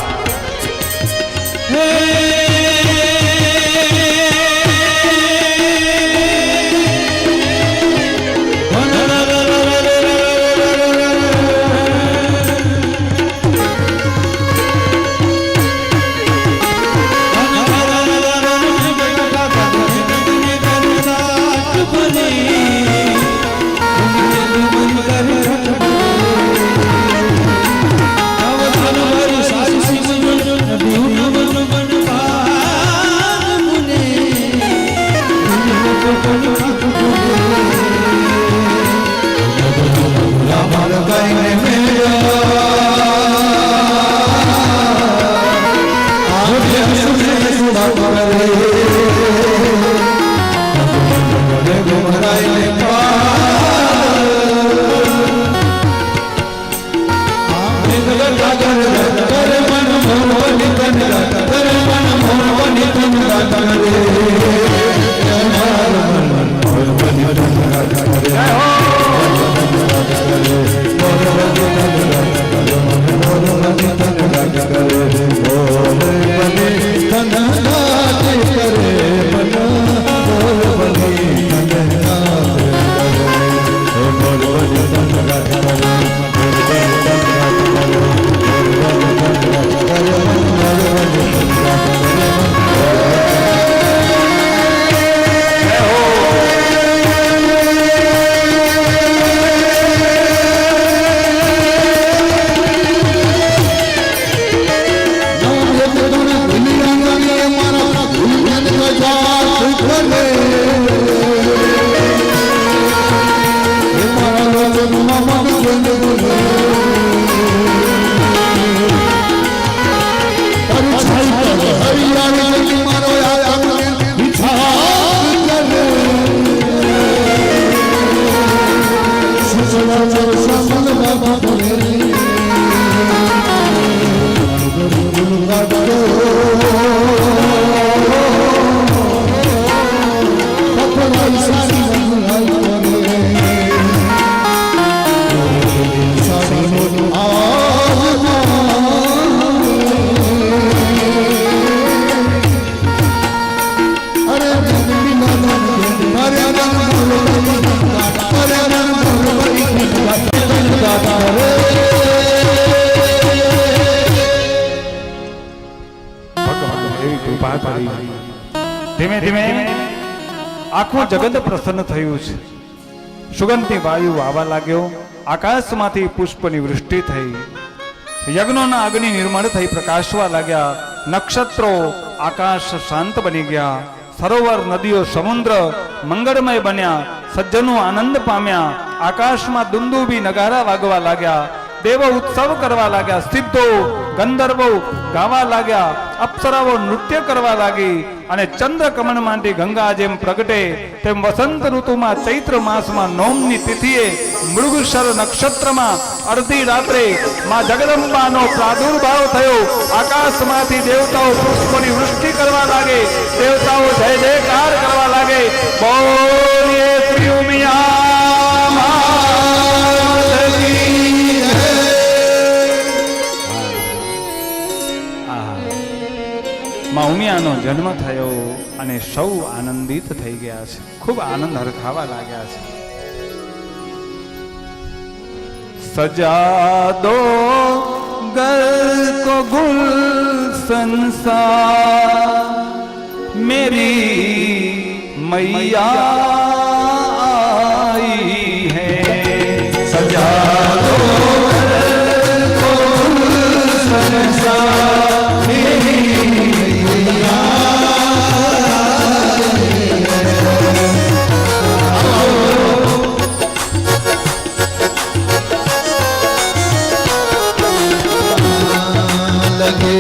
સાચો સમલ બાબા બોલે ધીમે ધીમે આખું જગત પ્રસન્ન થયું છે. સુગંધની વાયુ આવવા લાગ્યો, આકાશમાંથી પુષ્પની વૃષ્ટિ થઈ, યજ્ઞોના અગ્નિ નિર્મળ થઈ પ્રકાશવા લાગ્યા, નક્ષત્રો આકાશ શાંત બની ગયા, સરોવર નદીઓ સમુદ્ર મંગળમય બન્યા, સજ્જનો આનંદ પામ્યા, આકાશમાં દુંદુભી નગારા વાગવા લાગ્યા, દેવો ઉત્સવ કરવા લાગ્યા, સિદ્ધો ગંધર્વો ગાવા લાગ્યા, અપ્સરાઓ નૃત્ય કરવા લાગી, અને ચંદ્ર કમળમાંથી ગંગા જેમ પ્રગટે તેમ વસંત ઋતુમાં ચૈત્ર માસમાં નોમની તિથિએ મૃગશર નક્ષત્રમાં અડધી રાત્રે માં જગદંબાનો પ્રાદુર્ભાવ થયો. આકાશમાંથી દેવતાઓ પુષ્પોની વૃષ્ટિ કરવા લાગે, દેવતાઓ જય જયકાર કરવા લાગે. બોલીએ શ્રી ઉમિયા માત કી જય. માં ઉમિયાનો જન્મ થયો અને સૌ આનંદિત થઈ ગયા છે, ખૂબ આનંદ હરખાવા લાગ્યા છે. સજા દો ઘર કો ગુલશન સા મેરી મૈયા આઈ હૈ. સજા દો ઘર કો ગુલશન સા મેરી લગે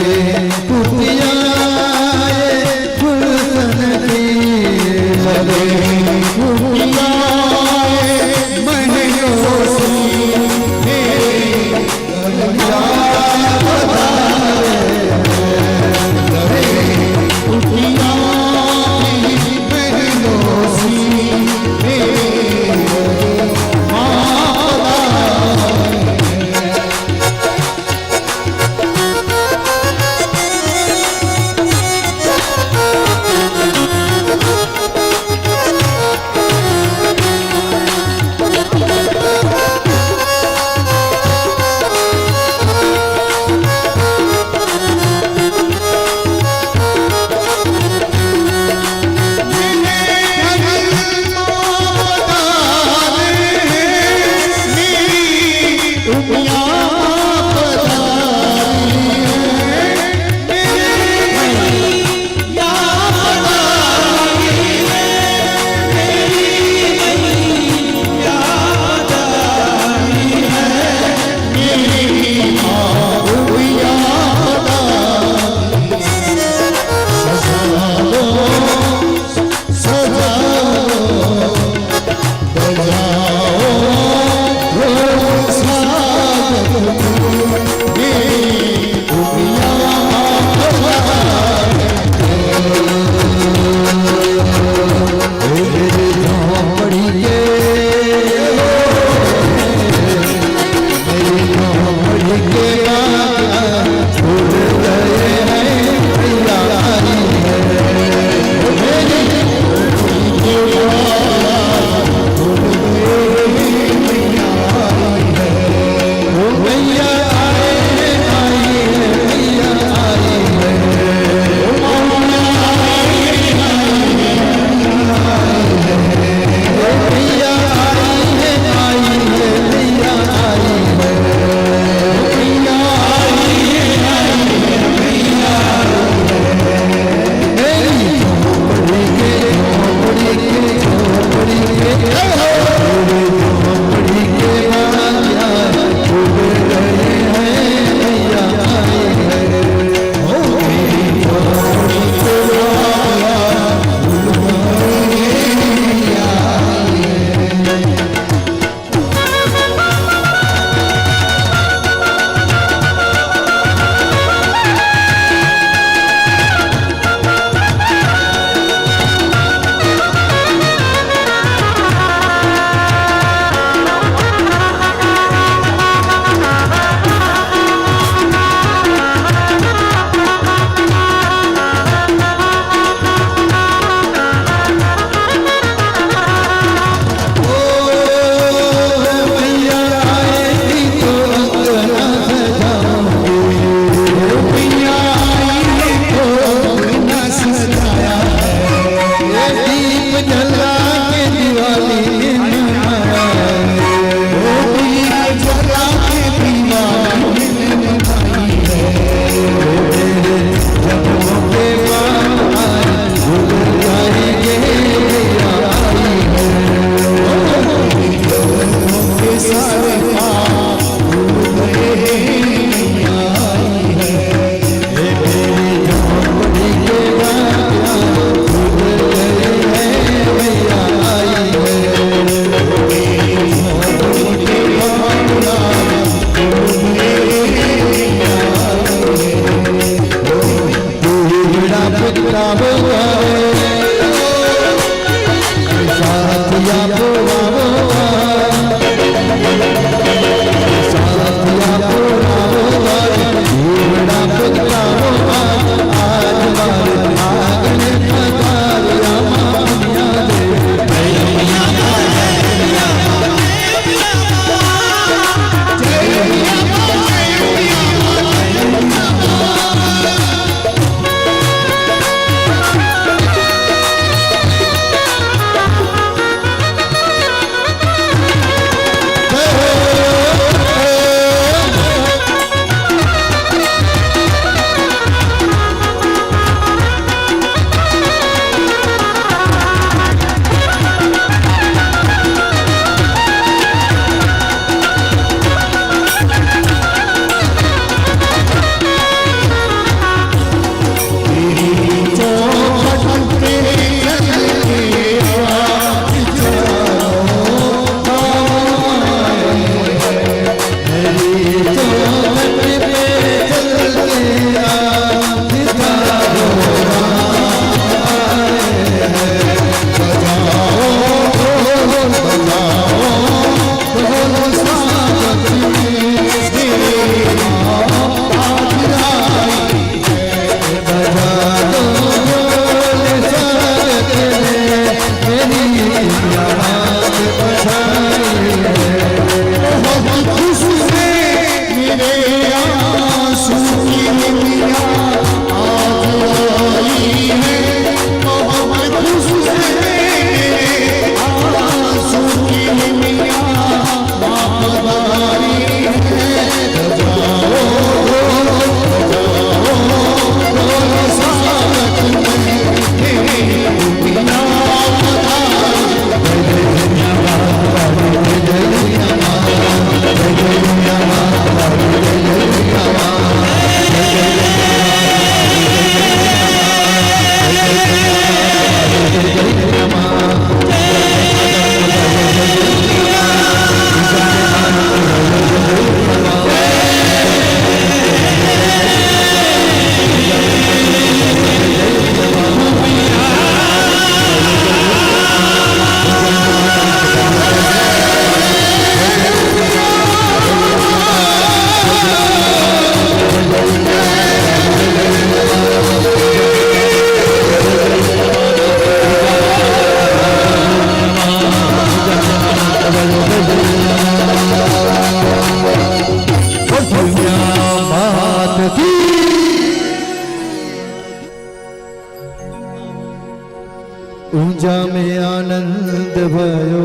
ऊंचा में आनंद भयो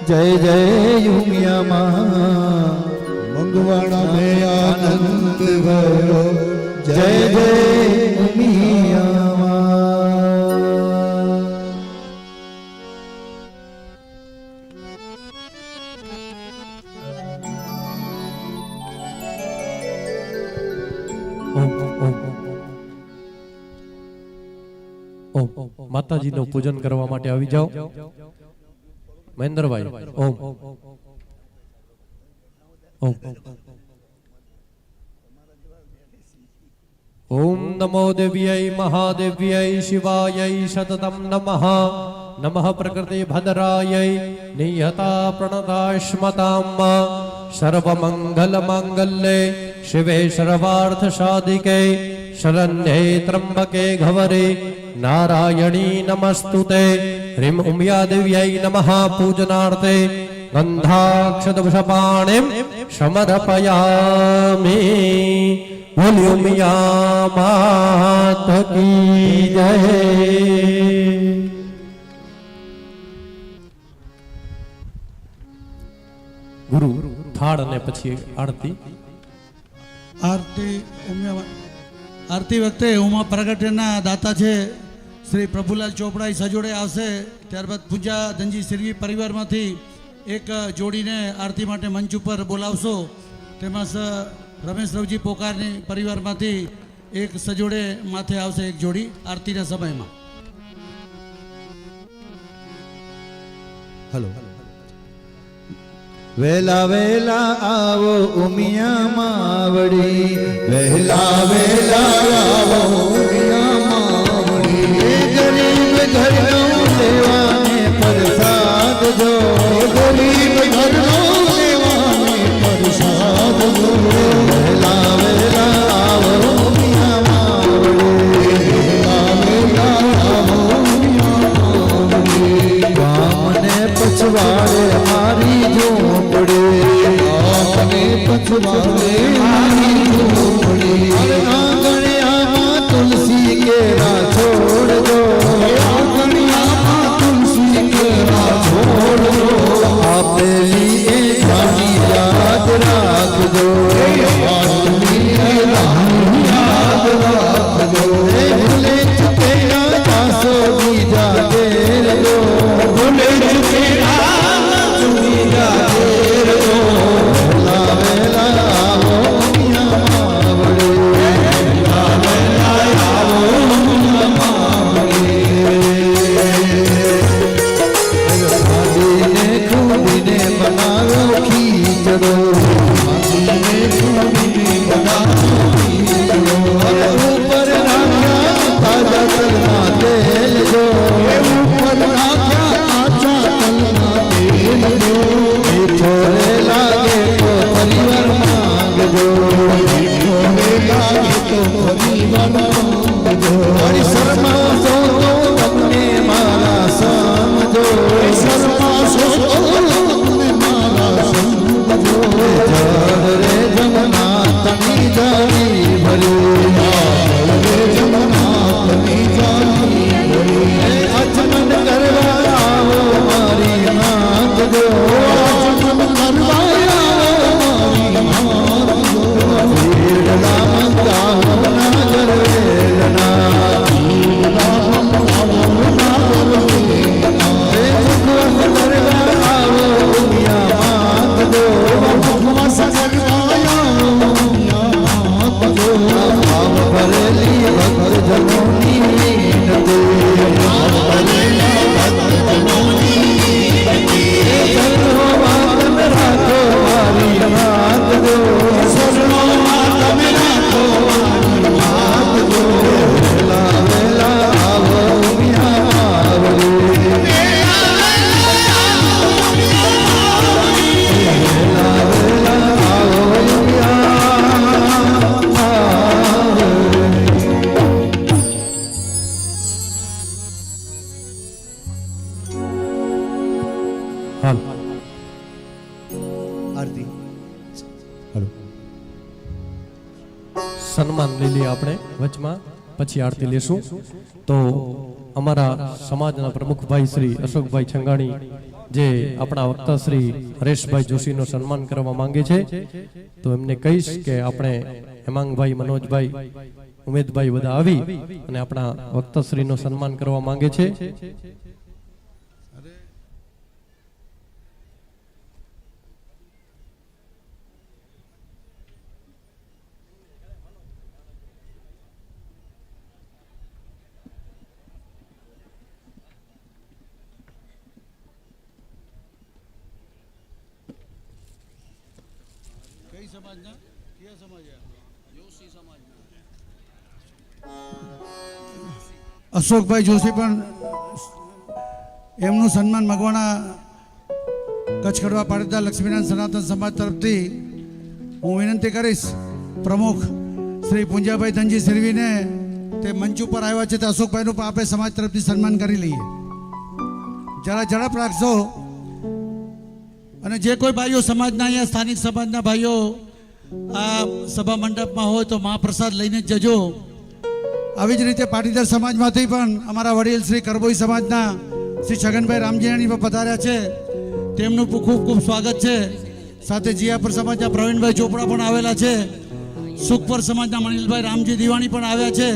जय जय उमिया माँ मंगवाड़ा में आनंद भयो जय जय उमिया માતાજી નું પૂજન કરવા માટે આવી જાઓ મહેન્દ્રભાઈ ઓમ ઓમ ઓમ નમો દેવ્યય મહાદેવ્યય શિવાય સતતમ નમઃ નમઃ પ્રકૃતિ ભદ્રાય નિયતા પ્રણતાશ્મતામ સર્વમંગલ માંગલ્યે શિવે સર્વાર્થ સાધિકે શરણ્યે ત્રંબકે ગૌરી नारायणी नमस्तुते ह्रीं उमिया देव्यै नमः पूजनार्थे गंधाक्षतवशपाणिं समर्पयामि बोली उमिया मात की जय। गुरु थाળ અને પછી આરતી આરતી વખતે ઉમા પ્રગટના દાતા છે શ્રી પ્રભુલાલ ચોપડા સજોડે આવશે, ત્યારબાદ પૂજા ધનજી સિરગી પરિવારમાંથી એક જોડીને આરતી માટે મંચ ઉપર બોલાવશો. તેમાં રમેશ રવજી પોકારની પરિવારમાંથી એક સજોડે માથે આવશે એક જોડી આરતીના સમયમાં. હલો. વેલા વેલા આવો ઉમિયા માવડી, વેલા વેલા આવો ઉમિયા માવડી. ગરીબ ઘરનો લેવાને પ્રસાદ જો, ગરીબ ઘરનો લેવાને પ્રસાદ જો. વેલા વેલા આવો ઉમિયા માવડી, વેલા વેલા આવો ઉમિયા માવડી. ગામને પછવાડે મારી ઝૂંપડી, ગામને પછવાડે મારી ઝૂંપડી. આંગણિયામાં તુલસી કેરા છોડજો, આંગણિયામાં તુલસી કેરા છોડજો. આપેલી એ જાની યાદ રાખજો, આપેલી એ જાની યાદ રાખજો. ભૂલે ચૂકેલા જાસો બીજા દેરજો, ભૂલે ચૂકેલા બીજા દેરજો. વેલા વેલા આવો ઉમિયા માવડી, વેલા વેલા આવો ઉમિયા માવડી. ખાધીને ખૂંદીને બનાવ્યો ખીચડો, ખાધીને ખૂંદીને બનાવ્યો ખીચડો. ઉપર નાખ્યા તાજા તલના તેલ જો, ઉપર નાખ્યા તાજા તલના તેલ જો. મીઠો રે લાગે તો પરિવાર માંગજો, મીઠો રે લાગે તો પરિવાર માંગજો. મારી શરમાશો તો તમને મારા સમજો, શરમાશો તો તમને મારા સમજો. જળ રે જમના તની જાની ભરી, જળ રે જમના તની જાની ભરી. અચમન કરવા આવો મારી માંગજો, અચમન કરવા આવો મારી માંગજો. વેડલા મંગાવો ના ગરવેલના, વેડલા મંગાવો ના ગરવેલના. મુખવાસ કરવા આવો ઉમિયા માંગજો, મુખવાસ કરવા આવો ઉમિયા માંગજો. ભાવ ભરેલી ભક્તજનોની વિનતી, ભાવ ભરેલી ભક્તજનોની વિનતી. સર્વમાં તમે રાખો મારી માંગજો, સર્વમાં તમે રાખો મારી માંગજો. વેલા વેલા આવો ઉમિયા માવડી, વેલા વેલા આવો ઉમિયા માવડી. હાલ આરતી. હલો. સન્માન લઈ લઈએ આપણે વચમાં, પછી આરતી લેશું. તો અમારા સમાજના પ્રમુખભાઈ શ્રી અશોકભાઈ છંગાણી જે આપણા વક્તા શ્રી હરેશભાઈ જોશીનું સન્માન કરવા માંગે છે, તો એમને કહીશ કે આપણે હેમાંગભાઈ, મનોજભાઈ, ઉમેદભાઈ બધા આવી અને આપણા વક્તા શ્રીનું સન્માન કરવા માંગે છે. કઈ સમાજના? કયા સમાજ? જોશી સમાજના. અશોકભાઈ જોશી પણ એમનું સન્માન મગવાણા કચ્છ કડવા પાટીદાર લક્ષ્મીનારાયણ સનાતન સમાજ તરફથી હું વિનંતી કરીશ પ્રમુખ શ્રી પુંજાભાઈ ધનજી સિરવીને તે મંચ ઉપર આવ્યા છે તે અશોકભાઈનું પણ આપણે સમાજ તરફથી સન્માન કરી લઈએ. જરા ઝડપ રાખશો. અને જે કોઈ ભાઈઓ સમાજના અહીંયા સ્થાનિક સમાજના ભાઈઓ આ સભા મંડપમાં હોય તો મહાપ્રસાદ લઈને જ જજો. આવી જ રીતે પાટીદાર સમાજમાંથી પણ અમારા વડીલ શ્રી કરબોઈ સમાજના શ્રી છગનભાઈ રામજીયાણી પણ પધાર્યા છે, તેમનું ખૂબ ખૂબ સ્વાગત છે. સાથે જીયાપર સમાજના પ્રવીણભાઈ ચોપડા પણ આવેલા છે, સુખપર સમાજના મનિલભાઈ રામજી દિવાણી પણ આવ્યા છે.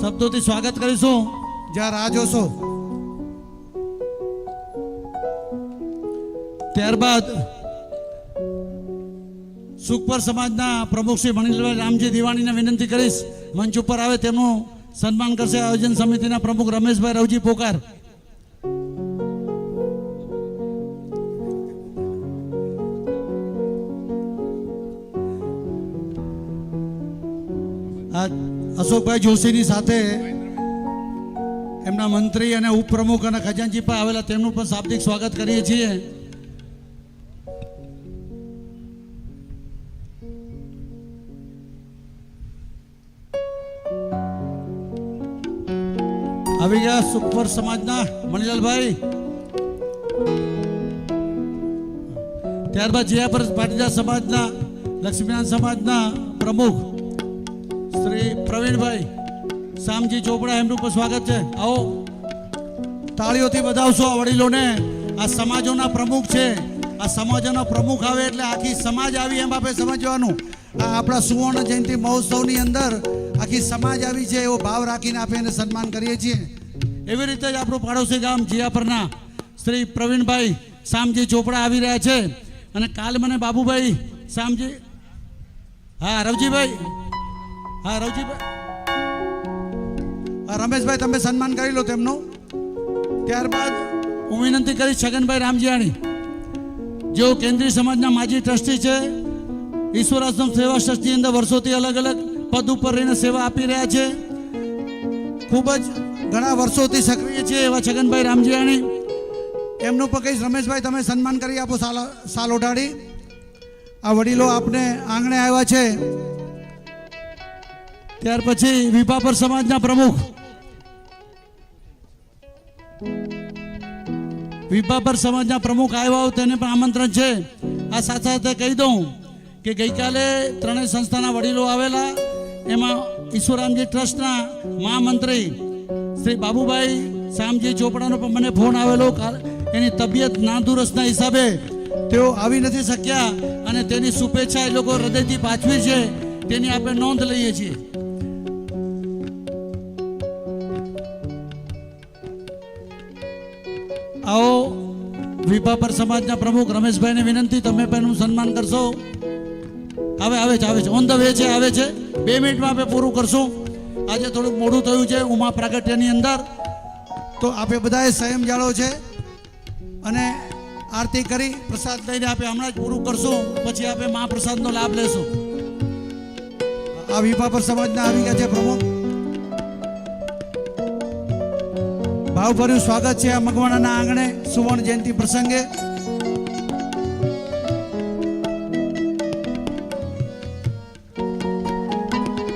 શબ્દોથી સ્વાગત કરીશું. જ્યાં રાહ જોશો. ત્યારબાદ સુખપર સમાજના પ્રમુખ શ્રી મણિલાલભાઈ રામજી દિવાણીને વિનંતી કરીશ મંચ ઉપર આવે, તેમનું સન્માન કરશે આયોજન સમિતિના પ્રમુખ રમેશભાઈ રવજી પોકાર. આ અશોકભાઈ જોશીની સાથે એમના મંત્રી અને ઉપપ્રમુખ અને ખજાનચી પણ આવેલા, તેમનું પણ શાબ્દિક સ્વાગત કરીએ છીએ. આવી ગયા સુખપર સમાજના મણિલાલભાઈ. ત્યારબાદ જયાપર પાટીદાર સમાજના લક્ષ્મીનારાયણ સમાજના પ્રમુખ શ્રી પ્રવીણભાઈ શામજી ચોપડા, એમનું પણ સ્વાગત છે. આવો તાળીઓથી વધાવશો આ વડીલોને. આ સમાજોના પ્રમુખ છે. આ સમાજોના પ્રમુખ આવે એટલે આખી સમાજ આવી એમ આપણે સમજવાનું. આ આપણા સુવર્ણ જયંતિ મહોત્સવની અંદર આખી સમાજ આવી છે એવો ભાવ રાખીને આપણે એને સન્માન કરીએ છીએ. એવી રીતે જ આપણું પાડોશી ગામ જિયાપરના શ્રી પ્રવીણભાઈ શામજી ચોપડા આવી રહ્યા છે. અને કાલ મને બાબુભાઈ શામજી, હા રવજીભાઈ, હા રવજીભાઈ, હા રમેશભાઈ, તમે સન્માન કરી લો તેમનું. ત્યારબાદ હું વિનંતી કરીશ છગનભાઈ રામજીયાણી, જેઓ કેન્દ્રીય સમાજના માજી ટ્રસ્ટી છે. ઈશ્વર આશ્રમ સેવા ટ્રસ્ટની અંદર વર્ષોથી અલગ અલગ પદ ઉપર રહીને સેવા આપી રહ્યા છે. ખૂબ જ ઘણા વર્ષોથી સક્રિય છે એવા છગનભાઈ રામજીયાણી, એમનું પણ કહીશ રમેશભાઈ તમે સન્માન કરી આપો, સાલ ઓઢાડી. આ વડીલો આપને આંગણે આવ્યા છે. ત્યાર પછી વિભાપર સમાજના પ્રમુખ, વિભાપર સમાજના પ્રમુખ આવ્યા તેને પણ આમંત્રણ છે. આ સાથે સાથે કહી દઉં કે ગઈકાલે ત્રણેય સંસ્થાના વડીલો આવેલા, એમાં ઈશ્વરામજી ટ્રસ્ટના મહામંત્રી શ્રી બાબુભાઈ શામજી ચોપડાનો પણ મને ફોન આવેલો. એની તબિયત નાદુરસ્તના હિસાબે તેઓ આવી નથી શક્યા અને તેની શુભેચ્છા એ લોકો હૃદયથી પાછવી છે, તેની આપણે નોંધ લઈએ છીએ. આવો વિભાપર સમાજના પ્રમુખ રમેશભાઈને વિનંતી, તમે પણ એનું સન્માન કરશો. આવે છે ઓન ધ વે છે, આવે છે. 2 મિનિટમાં આપણે પૂરું કરશું. આજે થોડુંક મોડું થયું છે ઉમા પ્રાગટ્યની અંદર, તો આપણે બધાએ સંયમ જાળવો છે અને આરતી કરી પ્રસાદ લઈને આપણે હમણાં જ પૂરું કરશું. પછી આપણે મહાપ્રસાદનો લાભ લેશું. આ વિભાપર સમાજના આવી ગયા છે પ્રમુખ. ભાવભર્યું સ્વાગત છે આ મગવાણાના આંગણે સુવર્ણ જયંતિ પ્રસંગે.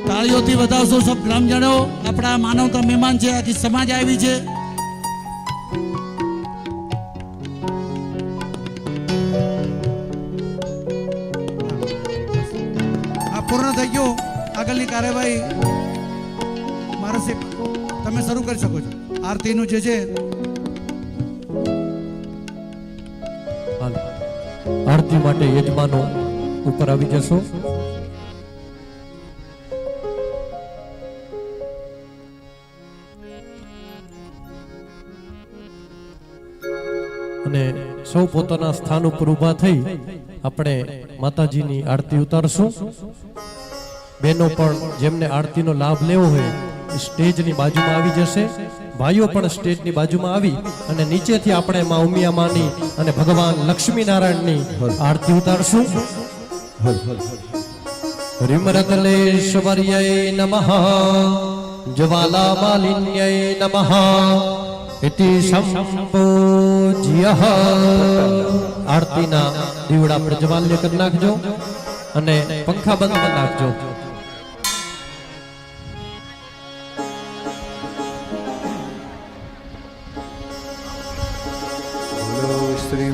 તાળીઓથી વધાવશો સબ ગ્રામજનો. આપણા માનવતા મહેમાન છે, આખી સમાજ આવી છે. આ પૂર્ણ થઈ ગયું. આગળની કાર્યવાહી મારા તમે શરૂ કરી શકો છો. આરતીનું જે છે આરતી માટે યજમાનો ઉપર આવી જશો. અને સૌ પોતાના સ્થાન ઉપર ઊભા થઈ આપણે માતાજીની આરતી ઉતારશું. બહેનો પણ જેમને આરતીનો લાભ લેવો હોય સ્ટેજની બાજુમાં આવી જશે. ભાઈઓ પણ સ્ટેજની બાજુમાં આવી અને નીચેથી આપણે માં ઉમિયામાની અને ભગવાન લક્ષ્મીનારાયણની આરતી ઉતારશું. રિમરતલેશ્વર્યય નમઃ, જ્વાલા માલિન્યય નમઃ ઇતિ સંપૂજ્યઃ. આરતીના દીવડા પ્રજ્વાલ્ય કરી નાખજો અને પંખા બંધ કરી નાખજો. શ્રી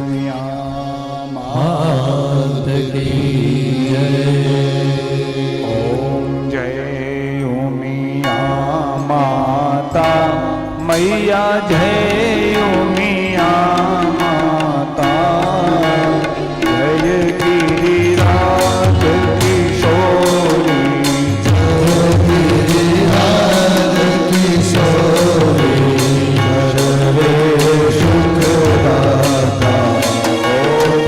માત કી જય. ઓમ જય ઉમિયા માતા મૈયા, જય ઉમિયા માતા, જય ગિરિરાજ કિશોરી, જય ગિરિરાજ કિશોરી, સર્વે સુખદાતા. ઓમ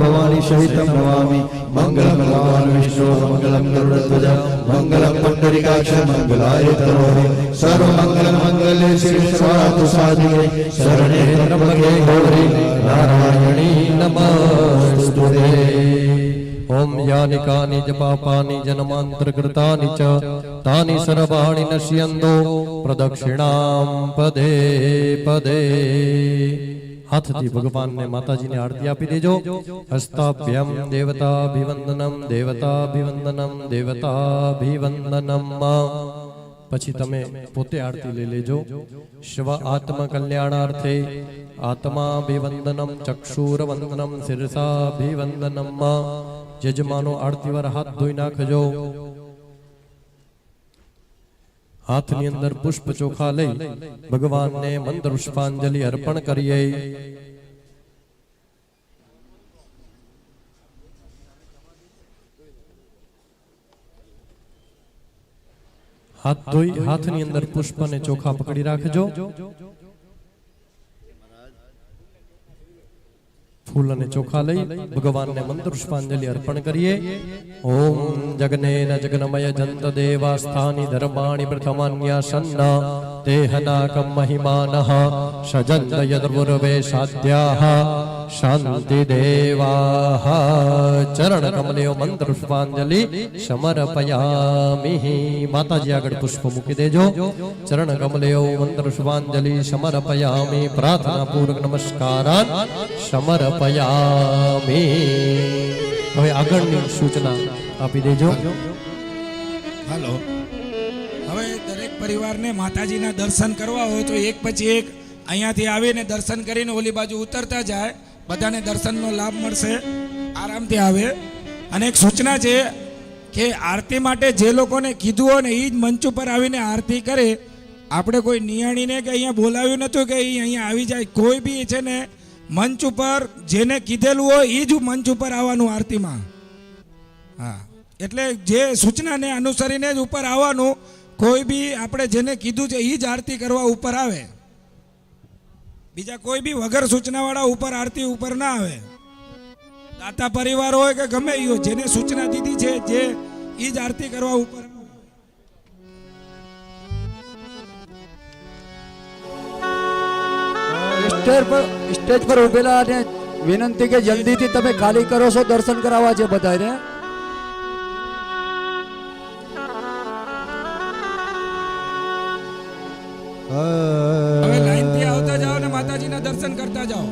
ભવાની સહિતમ નમામિ મંગલમ ભગવાન વિષ્ણુ મંગલમ ગરુડધ્વજ મંગલમ પુંડરીકાક્ષ મંગલાય તનોહરિ સર્વ મંગલ મંગલે શ્રી સર્વાર્થ સાધિકે શરણે ત્રંબકે ગૌરી નારાયણી નમસ્તુતે ઓમ યાનિ કાનિ જ પાપાની જન્માંતરકૃતાની ચ તાની સર્વાણિ નશ્યંતો પ્રદક્ષિણામ પદે પદે. હાથથી ભગવાનને માતાજીને આરતી આપી દેજો. હસ્તાભ્યમ દેવતાભિવંદનમ દેવતાભિવંદનમ દેવતાભિવંદનમ. પછી તમે પોતે આરતી લઈ લેજો. સ્વ આત્મ કલ્યાણાર્થે આત્માભિવંદનમ ચક્ષુરવંદનમ શિરસાભિવંદનમ. યજમાનો આરતી વાર હાથ ધોઈ નાખજો. હાથની અંદર પુષ્પ ચોખા લઈ ભગવાનને મંત્ર પુષ્પાંજલિ અર્પણ કરીએ. હાથ ધોઈ હાથની અંદર પુષ્પ અને ચોખા પકડી રાખજો. ફૂલ અને ચોખા લઈ ભગવાનને મંત્ર પુષ્પાંજલિ અર્પણ કરીએ. ઓમ જગનેન જગનમય જંત દેવા સ્થાની ધર્માણિ પ્રથમાન્યાસન્ન દેહનાકમ મહિમાનઃ સજંત યદુર્વે સાધ્યાઃ શાંતિ દેવાઃ. ચરણ કમલેયો મંત્ર પુષ્પાંજલિ સમર્પયામિ. માતાજી આગળ પુષ્પ મૂકી દેજો. ચરણ કમલેયો મંત્ર પુષ્પાંજલિ સમર્પયામિ. પ્રાર્થના પૂર્વક નમસ્કારાન સમર્પયામિ. હવે આગળની સૂચના આપી દેજો. હાલો, હવે દરેક પરિવારને માતાજીના દર્શન કરવા હોય તો એક પછી એક અહીંયાથી આવીને દર્શન કરીને ઓલી બાજુ ઉતરતા જાય. બધાને દર્શનનો લાભ મળશે, આરામથી આવે. અને એક સૂચના છે કે આરતી માટે જે લોકોને કીધું હોય ને એ જ મંચ ઉપર આવીને આરતી કરે. આપણે કોઈ નિયાણીને કે અહીંયા બોલાવ્યું નહોતું કે અહીંયા આવી જાય. કોઈ બી છે ને મંચ ઉપર જેને કીધેલું હોય એ જ મંચ ઉપર આવવાનું આરતીમાં. હા, એટલે જે સૂચનાને અનુસરીને જ ઉપર આવવાનું. કોઈ બી આપણે જેને કીધું છે એ જ આરતી કરવા ઉપર આવે. બીજા કોઈ બી વગર સૂચનાવાળા ઉપર આરતી ઉપર ના આવે. દાતા પરિવાર હોય કે ગમે એ હોય, જેને સૂચના દીધી છે જે એ જ આરતી કરવા ઉપર આવે. સ્ટેજ પર ઉભેલા અને વિનંતી કે જલ્દીથી તમે ખાલી કરો છો. દર્શન કરાવવા છે બધાને. હવે લાઈનથી આવતા જાઓ ને માતાજીના દર્શન કરતા જાઓ.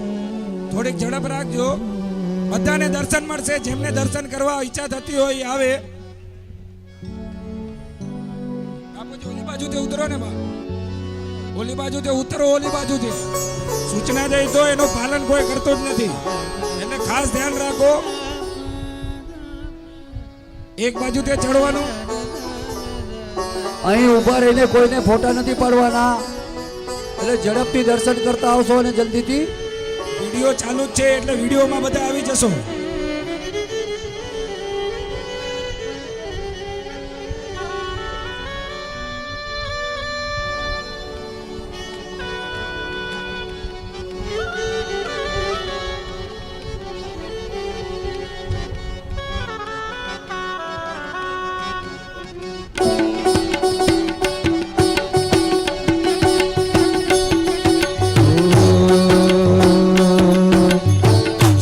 થોડીક ઝડપ રાખજો. બધાને દર્શન મળશે. જેમને દર્શન કરવા ઈચ્છા થતી હોય એ આવે. બાપુજી ઓલી બાજુથી ઉતરો ને બા. ઓલી બાજુથી ઉતરો, ઓલી બાજુથી. સૂચના દઈ તો એનું પાલન કોઈ કરતો જ નથી. એટલે ખાસ ધ્યાન રાખો. એક બાજુથી ચડવાનું. અહીં ઊભા રહીને કોઈને ફોટા નથી પાડવાના, એટલે ઝડપથી દર્શન કરતા આવશો અને જલ્દીથી. વિડીયો ચાલુ જ છે એટલે વિડીયોમાં બધા આવી જશો.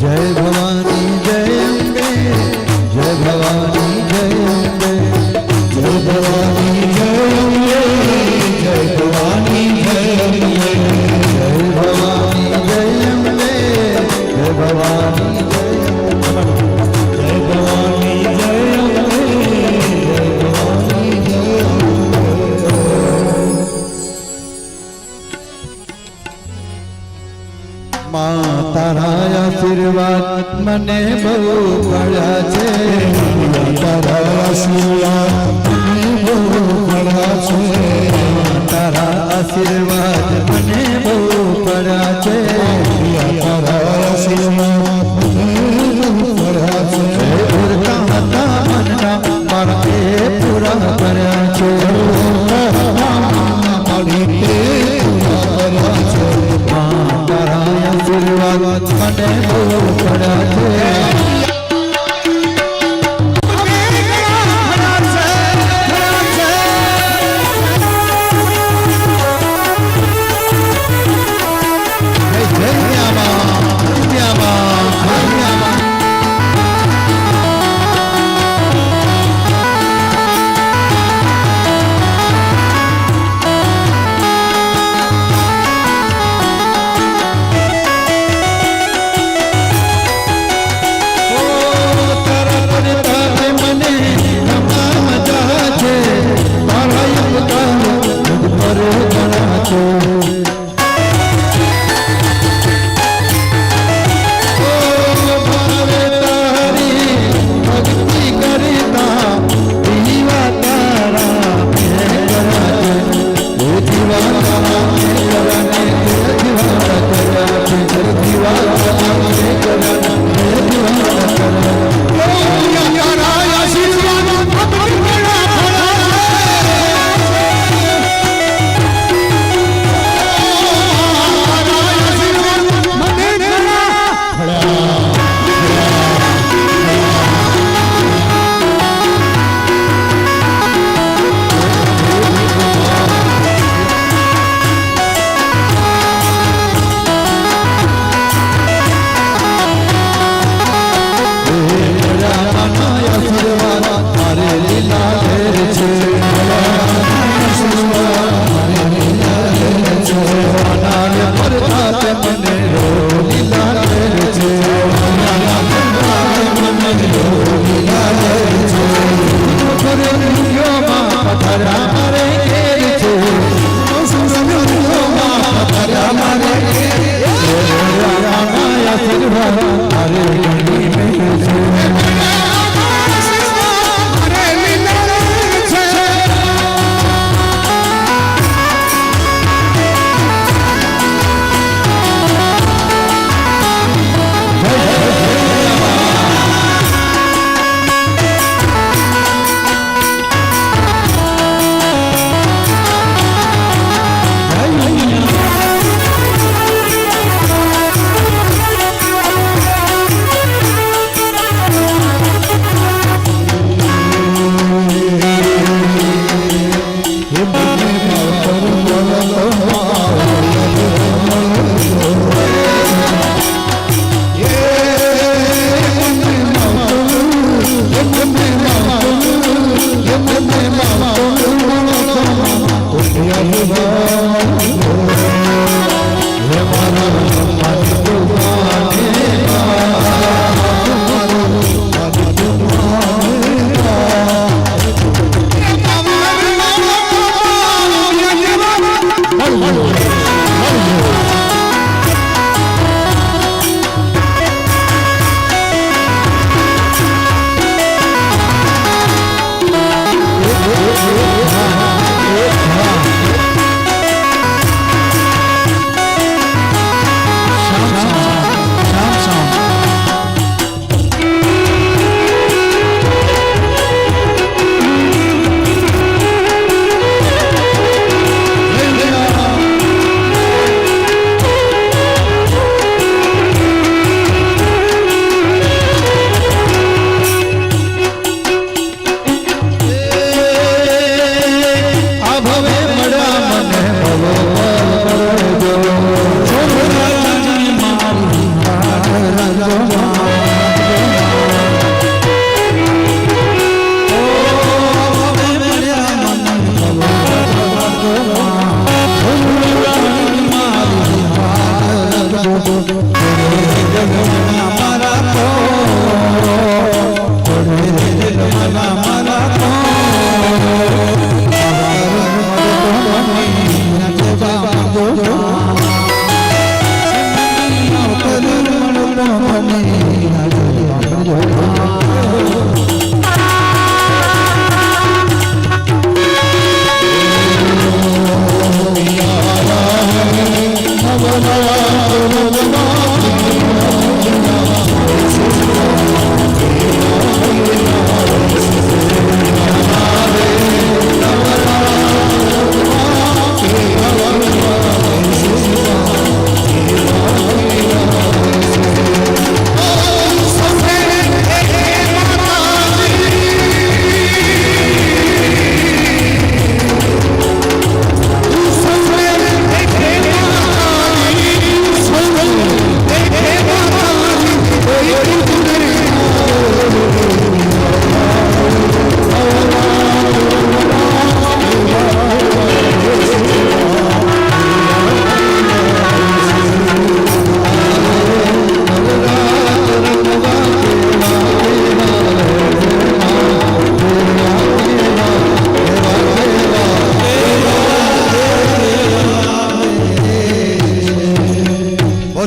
જય ભવાની જય અંબે, જય ભવાની જય અંબે, જય ભવાની જય અંબે, જય ભવાની જય અંબે, જય ભવાની જય અંબે, જય ભવાની જય અંબે, જય ભવાની જય અંબે, જય ભવાની જય માં તારા આશીર્વાદ મને બહુ મળ્યા છે, તારા આશીર્વાદ મને બહુ મળ્યા છે, તારા આશીર્વાદ મને બહુ મળ્યા છે, તારા આશીર્વાદ મને બહુ મળ્યા છે, પૂરતા હતા મનના મારા એ પૂરા કર્યા છે, મારી એ પૂરા કર્યા છે, તારા આશીર્વાદ મને બહુ મળ્યા છે. હા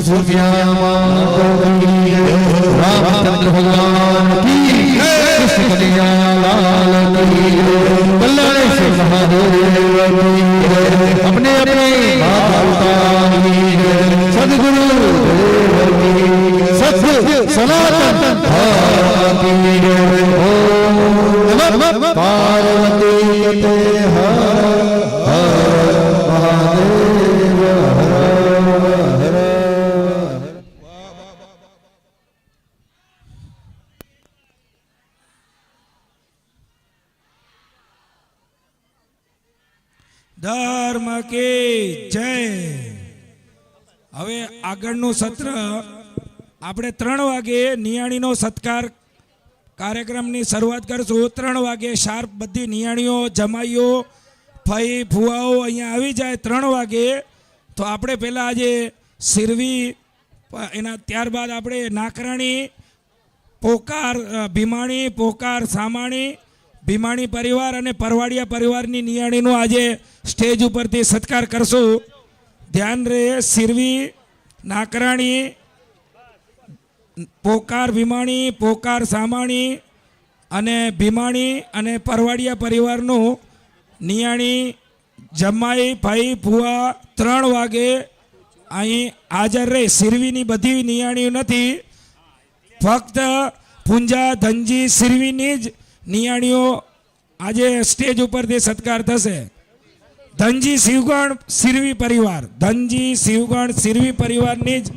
पूज्या माता की रामचंद्र भगवान की कृष्ण कन्हैया लाल की कल्याण से महादेव की अपने अपने माता की सद्गुरु देव की सत्य सनातन धर्म की ओम नमः पार्वती ते हर हर महादेव हर हर ધર્મ કી જય. હવે આગળનું સત્ર આપણે 3 વાગે નિયાણીનો સત્કાર કાર્યક્રમની શરૂઆત કરશું. 3 વાગે શાર્પ બધી નિયાણીઓ જમાઈઓ ફઈ ફુવાઓ અહીંયા આવી જાય 3 વાગે. તો આપણે પહેલાં આજે સિરવી એના ત્યારબાદ આપણે નાકરાણી પોકાર ભીમાણી પોકાર સામાણી ભીમાણી પરિવાર અને પરવાડિયા પરિવારની નિયાણીનો આજે સ્ટેજ ઉપરથી સત્કાર કરશું. ધ્યાન રહે, સિરવી નાકરાણી પોકાર ભીમાણી પોકાર સામાણી અને ભીમાણી અને પરવાડિયા પરિવારનું નિયાણી જમાઈ ભાઈ ભુવા 3 વાગે અહીં હાજર રહે. સિરવીની બધી નિયાણીઓ નથી, ફક્ત પૂંજા ધનજી સિરવીની જ નિયાણીઓ આજે સ્ટેજ ઉપરથી સત્કાર થશે. ધનજી શિવગણ સિરવી પરિવાર ધનજી શિવગણ સિરવી પરિવારની જ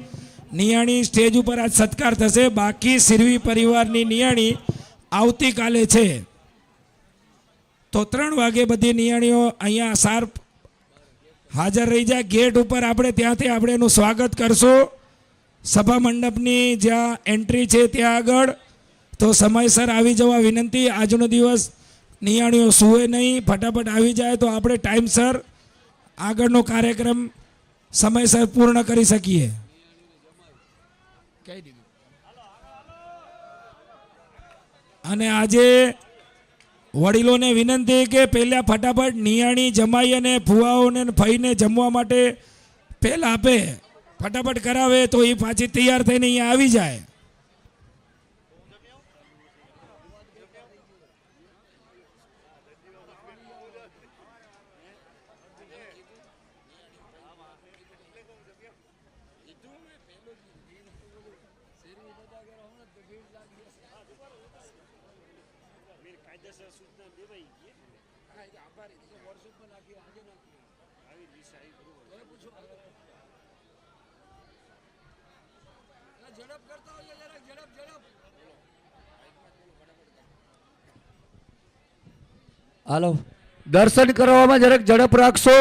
નિયાણી સ્ટેજ ઉપર આજ સત્કાર થશે. બાકી સિરવી પરિવારની નિયાણી આવતીકાલે છે. તો 3 વાગે બધી નિયાણીઓ અહીંયા શાર્પ હાજર રહી જાય. ગેટ ઉપર આપણે ત્યાંથી આપણે એનું સ્વાગત કરશું. સભા મંડપની જ્યાં એન્ટ્રી છે ત્યાં આગળ. તો સમયસર આવી જવા વિનંતી. આજનો દિવસ નિયાણીઓ સૂવે નહીં, ફટાફટ આવી જાય તો આપણે ટાઈમસર આગળનો કાર્યક્રમ સમયસર પૂર્ણ કરી શકીએ. અને આજે વડીલોને વિનંતી કે પહેલાં ફટાફટ નિયાણી જમાઈ અને ફુવાઓને ફઈને જમવા માટે પહેલાં આપે, ફટાફટ કરાવે તો એ પાછી તૈયાર થઈને અહીંયા આવી જાય. હાલો, દર્શન કરવામાં જરાક ઝડપ રાખશો.